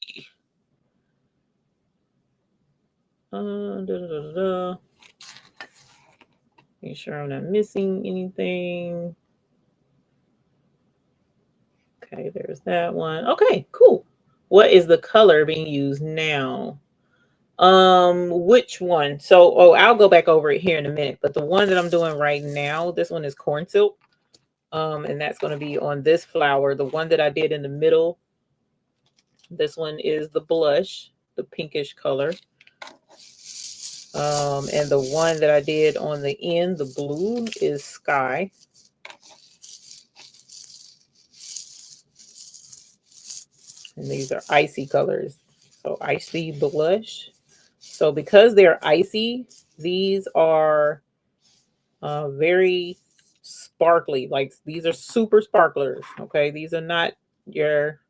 Make sure I'm not missing anything. Okay, there's that one. Okay, cool. What is the color being used now? Which one? So, I'll go back over it here in a minute, but the one that I'm doing right now, this one is corn silk. And that's going to be on this flower. The one that I did in the middle, this one is the blush, the pinkish color. And the one that I did on the end, the blue, is sky. And these are icy colors. So icy blush. So because they're icy, these are very sparkly. Like these are super sparklers. Okay, these are not your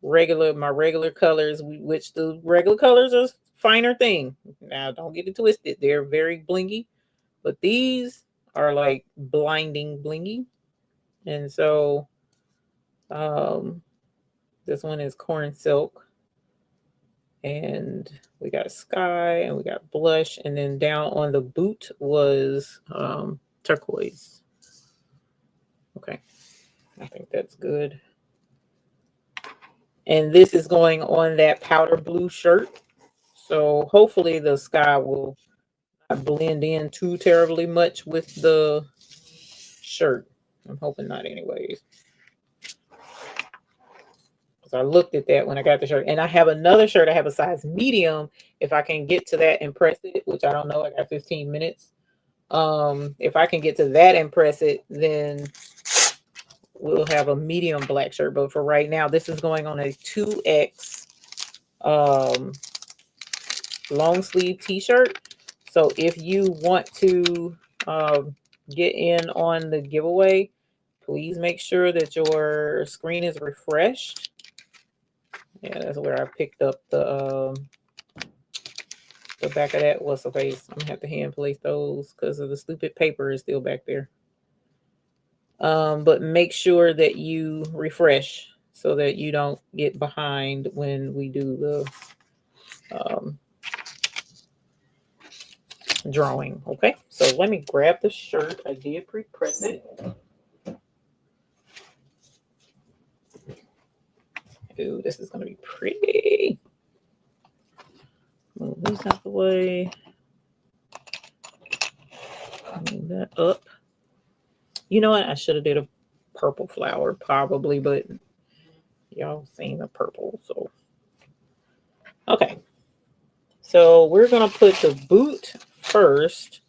my regular colors, which the regular colors are finer thing. Now don't get it twisted. They're very blingy, but these are like blinding blingy. And so this one is corn silk. And we got sky and we got blush, and then down on the boot was turquoise. Okay, I think that's good. And this is going on that powder blue shirt, so hopefully the sky will not blend in too terribly much with the shirt. I'm hoping not anyways, because I looked at that when I got the shirt. And I have another shirt, I have a size medium. If I can get to that and press it, which I don't know, I got 15 minutes. If I can get to that and press it, then we'll have a medium black shirt. But for right now, this is going on a 2X long sleeve t-shirt. So if you want to get in on the giveaway, please make sure that your screen is refreshed. Yeah, that's where I picked up the back of that. What's the face? I'm gonna have to hand place those because of the stupid paper is still back there. But make sure that you refresh so that you don't get behind when we do the drawing. Okay, so let me grab the shirt. I did pre-press it. Ooh, this is going to be pretty. Move this out the way. Move that up. You know what? I should have did a purple flower probably, but y'all seen the purple, so. Okay. So we're going to put the boot first,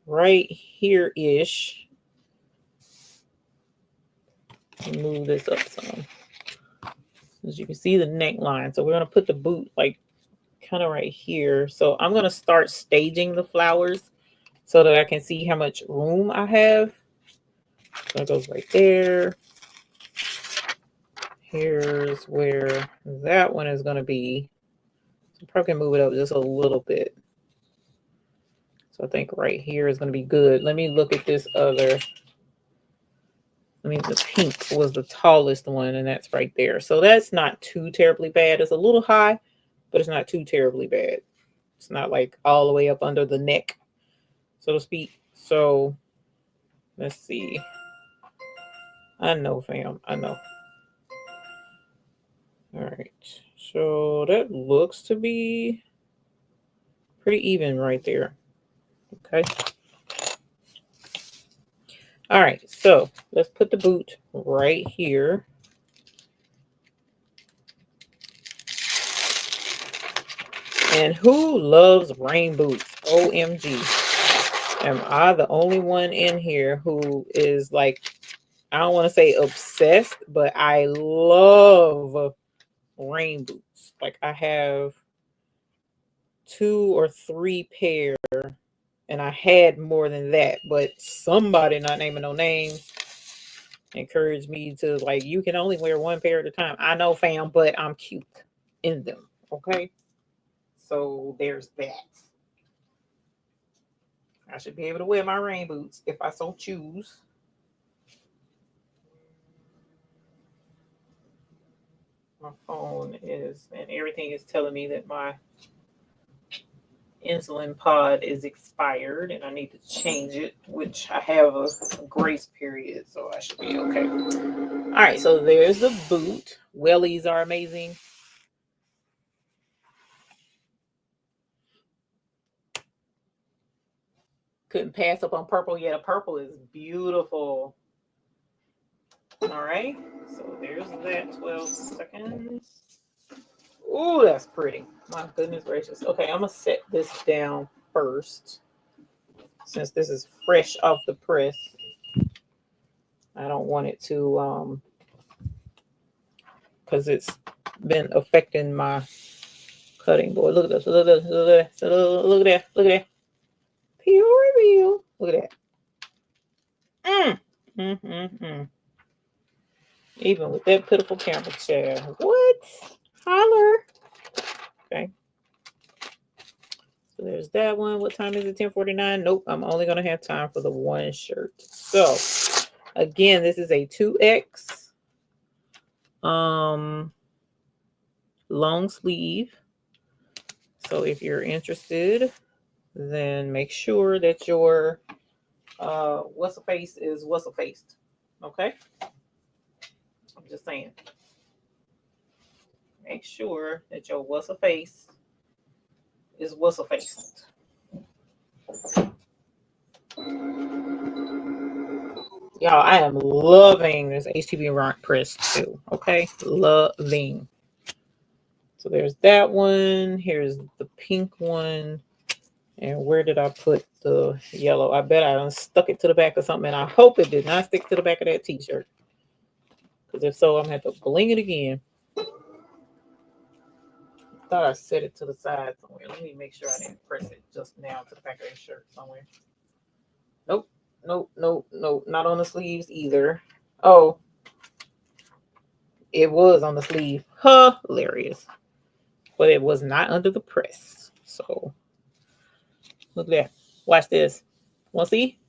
right here-ish. Move this up some. As you can see the neckline. So we're going to put the boot like kind of right here. So I'm going to start staging the flowers so that I can see how much room I have. So it goes right there. Here's where that one is going to be. So I'm probably going to move it up just a little bit. So I think right here is going to be good. Let me look at this other. I mean, the pink was the tallest one, and that's right there. So that's not too terribly bad. It's a little high, but it's not too terribly bad. It's not like all the way up under the neck, so to speak. So let's see. I know, fam. I know. All right. So that looks to be pretty even right there. Okay. All right. So let's put the boot right here. And who loves rain boots? OMG. Am I the only one in here who is like, I don't want to say obsessed, but I love rain boots. Like I have 2 or 3 pair, and I had more than that, but somebody, not naming no names, encouraged me to, like, you can only wear 1 pair at a time. I know, fam, but I'm cute in them. Okay. So there's that. I should be able to wear my rain boots if I so choose. My phone is, and everything is telling me that my insulin pod is expired and I need to change it, which I have a grace period, so I should be okay. All right, so there's the boot. Wellies are amazing. Couldn't pass up on purple yet. A purple is beautiful. All right, so there's that. 12 seconds. Ooh, that's pretty. My goodness gracious. Okay, I'm gonna set this down first since this is fresh off the press. I don't want it to because it's been affecting my cutting board. Look at this. Look at this. Look at that. Look at that. Look at that. Pure reveal. Look at that. Even with that pitiful camera chair. What? Holler. Okay. So there's that one. What time is it? 10:49. Nope. I'm only going to have time for the one shirt. So again, this is a 2X long sleeve. So if you're interested, then make sure that your what's a face is what's a faced. Okay. I'm just saying. Make sure that your what's a face is what's a faced. Y'all, I am loving this HTV rock press too. Okay. Loving. So there's that one. Here's the pink one. And where did I put the yellow? I bet I stuck it to the back of something. And I hope it did not stick to the back of that t-shirt. Because if so, I'm going to have to bling it again. Thought I set it to the side somewhere. Let me make sure I didn't press it just now to the back of that shirt somewhere. Nope. Not on the sleeves either. Oh, it was on the sleeve. Hilarious. But it was not under the press. So look there. Watch this. Want to see?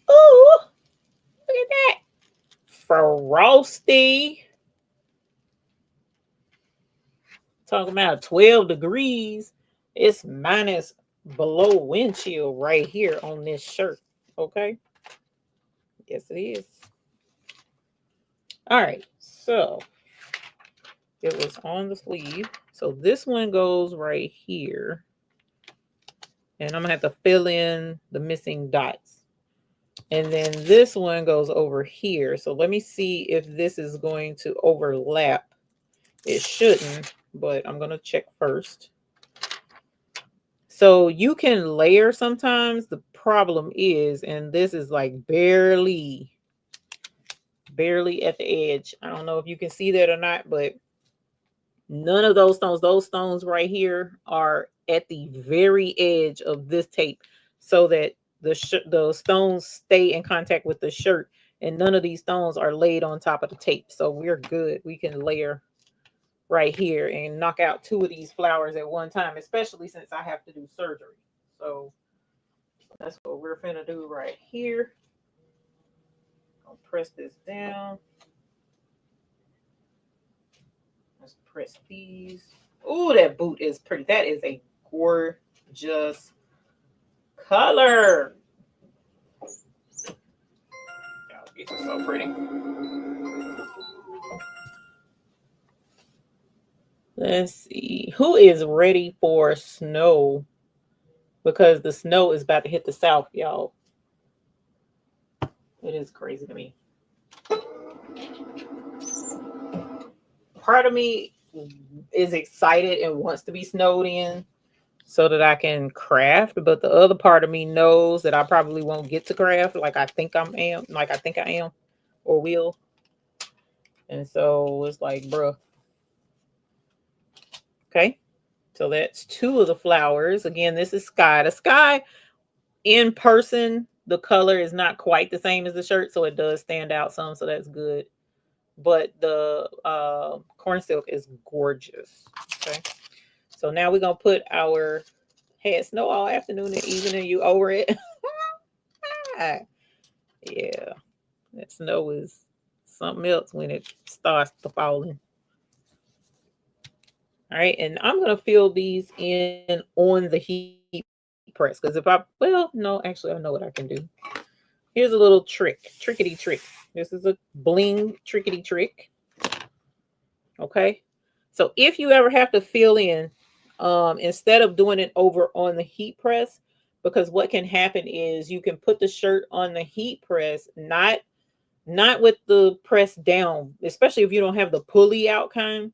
Ooh, look at that. Frosty. Talking about 12 degrees. It's minus below wind chill right here on this shirt. Okay. Yes, it is. All right. So it was on the sleeve. So this one goes right here. And I'm going to have to fill in the missing dots. And then this one goes over here. So let me see if this is going to overlap. It shouldn't, but I'm going to check first. So you can layer sometimes. The problem is, and this is like barely at the edge. I don't know if you can see that or not, but none of those stones right here are at the very edge of this tape so that the stones stay in contact with the shirt, and none of these stones are laid on top of the tape. So we're good. We can layer right here and knock out 2 of these flowers at one time, especially since I have to do surgery. So that's what we're finna do right here. I'll press this down. Let's press these. Oh, that boot is pretty. That is a gorgeous color. Oh, these are so pretty. Let's see. Who is ready for snow? Because the snow is about to hit the south, y'all. It is crazy to me. Part of me is excited and wants to be snowed in so that I can craft, but the other part of me knows that I probably won't get to craft like I think I am or will. And so it's like, bruh. Okay. So that's two of the flowers. Again, this is sky. The sky in person, the color is not quite the same as the shirt, so it does stand out some, so that's good. But the corn silk is gorgeous. Okay. So now we're gonna put our had snow all afternoon and evening. You over it? Yeah, that snow is something else when it starts to falling. All right, and I'm gonna fill these in on the heat press because no, actually, I know what I can do. Here's a little trickety trick. This is a bling trickety trick. Okay, so if you ever have to fill in, instead of doing it over on the heat press, because what can happen is you can put the shirt on the heat press, not with the press down, especially if you don't have the pulley out kind.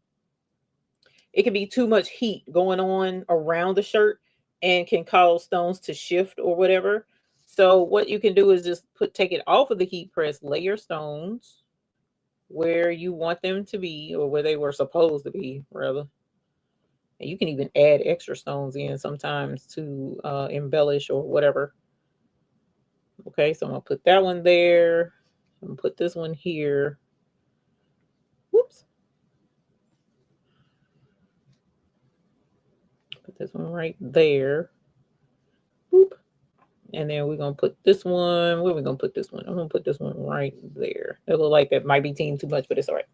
It can be too much heat going on around the shirt and can cause stones to shift or whatever. So what you can do is just take it off of the heat press, lay your stones where you want them to be or where they were supposed to be, rather. And you can even add extra stones in sometimes to embellish or whatever. Okay, so I'm gonna put that one there. I'm gonna put this one here. Whoops. Put this one right there. Whoop. And then we're gonna put this one. Where are we gonna put this one? I'm gonna put this one right there. It look like that might be team too much, but it's all right.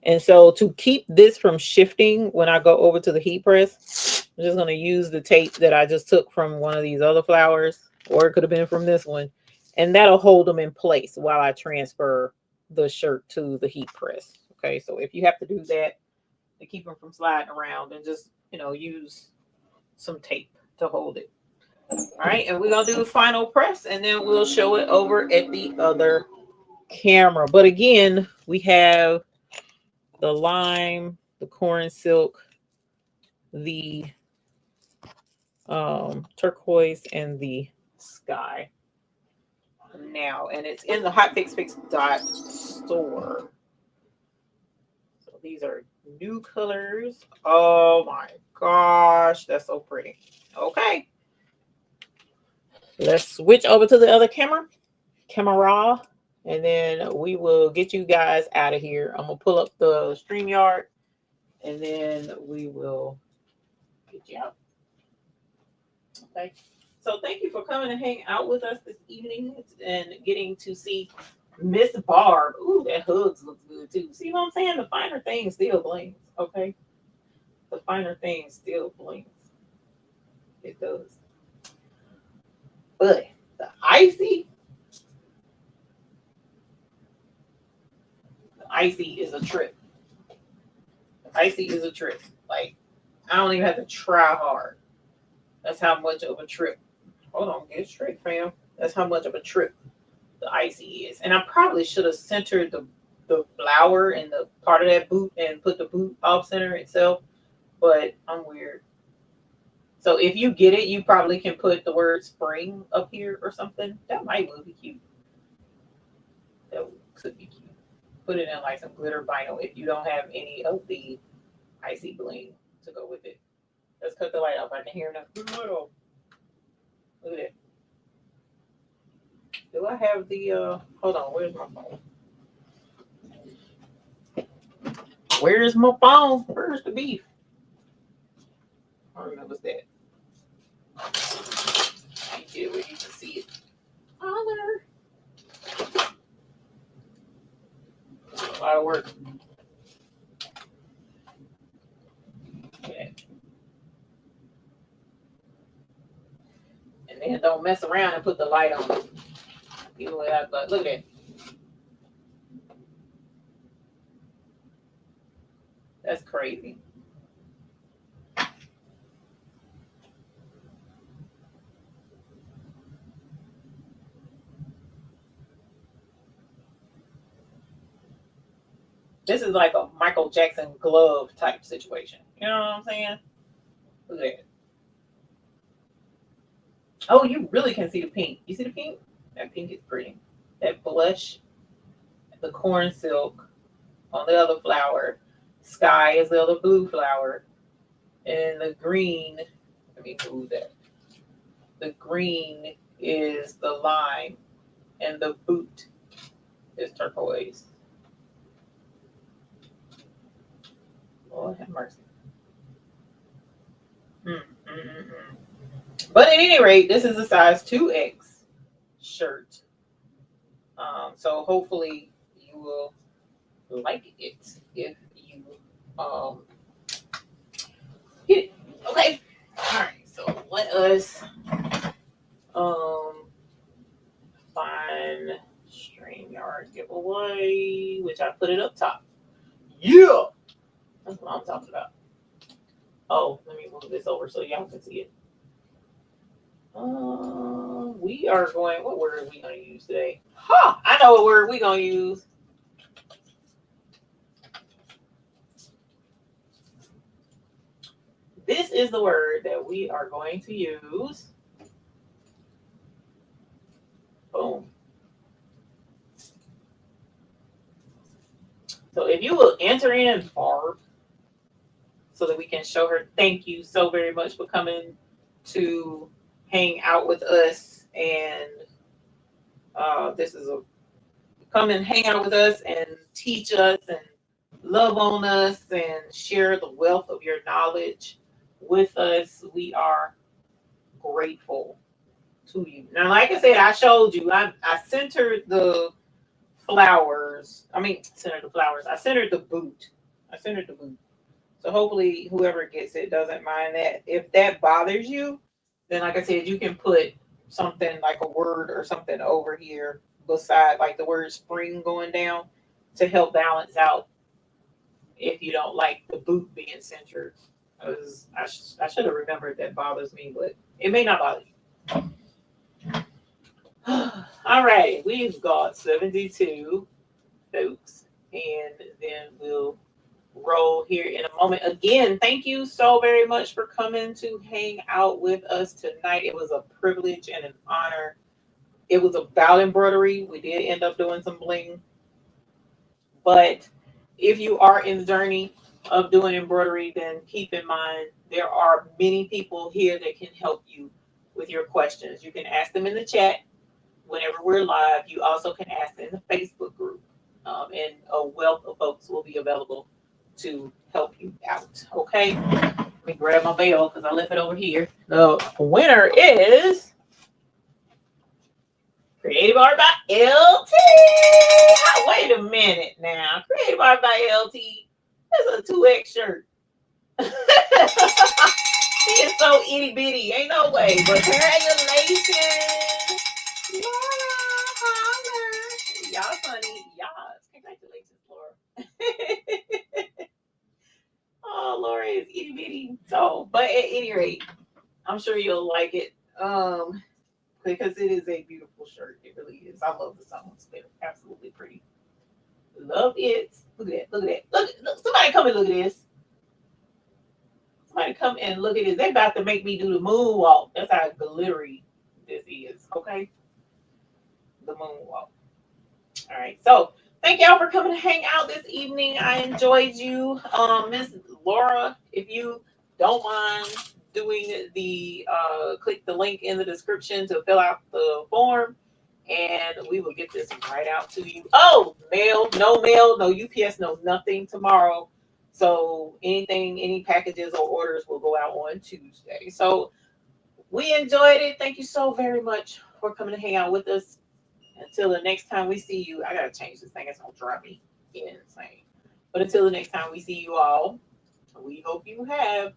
And so to keep this from shifting when I go over to the heat press, I'm just gonna use the tape that I just took from one of these other flowers, or it could have been from this one, and that'll hold them in place while I transfer the shirt to the heat press. Okay, so if you have to do that to keep them from sliding around, and just use some tape to hold it. All right, and we're gonna do the final press and then we'll show it over at the other camera. But again, we have the lime, the corn silk, the turquoise, and the sky now. And it's in the hotfix.store. So these are new colors. Oh my gosh, that's so pretty. Okay. Let's switch over to the other camera, and then we will get you guys out of here. I'm gonna pull up the StreamYard, and then we will get you out. Okay. So thank you for coming and hang out with us this evening and getting to see Miss Barb. Ooh, that hugs looks good too. See what I'm saying? The finer things still blings. Okay. The finer things still blings. It does. But the icy is a trip. Icy is a trip. Like, I don't even have to try hard. That's how much of a trip. Hold on, get straight, fam. That's how much of a trip the icy is. And I probably should have centered the flower in the part of that boot and put the boot off center itself, but I'm weird. So if you get it, you probably can put the word spring up here or something. That might be cute. That could be cute. Put it in like some glitter vinyl if you don't have any of the icy bling to go with it. Let's cut the light off. I can hear enough. Look at that. Do I have the hold on, where's my phone? Where's my phone? Where's the beef? I remember that. I did where you can see it. Holler. A lot of work. Okay. And then don't mess around and put the light on. You know what I thought. Look at that. That's crazy. This is like a Michael Jackson glove type situation. You know what I'm saying? Look at that. Oh, you really can see the pink. You see the pink? That pink is pretty. That blush, the corn silk on the other flower. Sky is the other blue flower. And the green, let me move that. The green is the lime. And the boot is turquoise. Lord have mercy. But at any rate, this is a size 2X shirt. So hopefully you will like it if you hit it. Okay. All right. So let us find StreamYard giveaway, which I put it up top. Yeah. That's what I'm talking about. Oh, let me move this over so y'all can see it. We are going, what word are we going to use today? I know what word we're going to use. This is the word that we are going to use. Boom. So if you will enter in Barb so that we can show her thank you so very much for coming to hang out with us. And this is a come and hang out with us and teach us and love on us and share the wealth of your knowledge with us. We are grateful to you. Now, like I said, I showed you, I centered the flowers. I centered the boot. So hopefully whoever gets it doesn't mind that. If that bothers you, then like I said, you can put something like a word or something over here beside like the word spring going down to help balance out if you don't like the boot being centered. Because I should have remembered that bothers me, but it may not bother you. All right, we've got 72 folks, and then we'll roll here in a moment. Again, thank you so very much for coming to hang out with us tonight. It was a privilege and an honor. It was about embroidery. We did end up doing some bling. But if you are in the journey of doing embroidery, then keep in mind there are many people here that can help you with your questions. You can ask them in the chat whenever we're live. You also can ask in the Facebook group. And a wealth of folks will be available to help you out. Okay? Let me grab my bell because I left it over here. The winner is Creative Art by LT. Wait a minute now. Creative Art by LT. That's a 2X shirt. She is so itty bitty. Ain't no way. But congratulations. Laura, holler. Y'all funny. Y'all. Congratulations, Laura. Oh, Laura is itty bitty. So, but at any rate, I'm sure you'll like it. Because it is a beautiful shirt. It really is. I love the songs. They're absolutely pretty. Love it. Look at that. Look at that. Look. Somebody come and look at this. Somebody come and look at this. They're about to make me do the moonwalk. That's how glittery this is. Okay? The moonwalk. All right. So, thank y'all for coming to hang out this evening. I enjoyed you. Miss Laura, if you don't mind doing the click the link in the description to fill out the form, and we will get this right out to you. Oh, mail, no UPS, no nothing tomorrow. So any packages or orders will go out on Tuesday. So we enjoyed it. Thank you so very much for coming to hang out with us. Until the next time we see you, I gotta change this thing. It's gonna drive me insane. But until the next time we see you all, we hope you have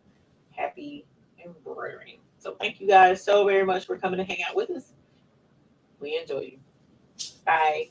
happy embroidering. So thank you guys so very much for coming to hang out with us. We enjoy you. Bye.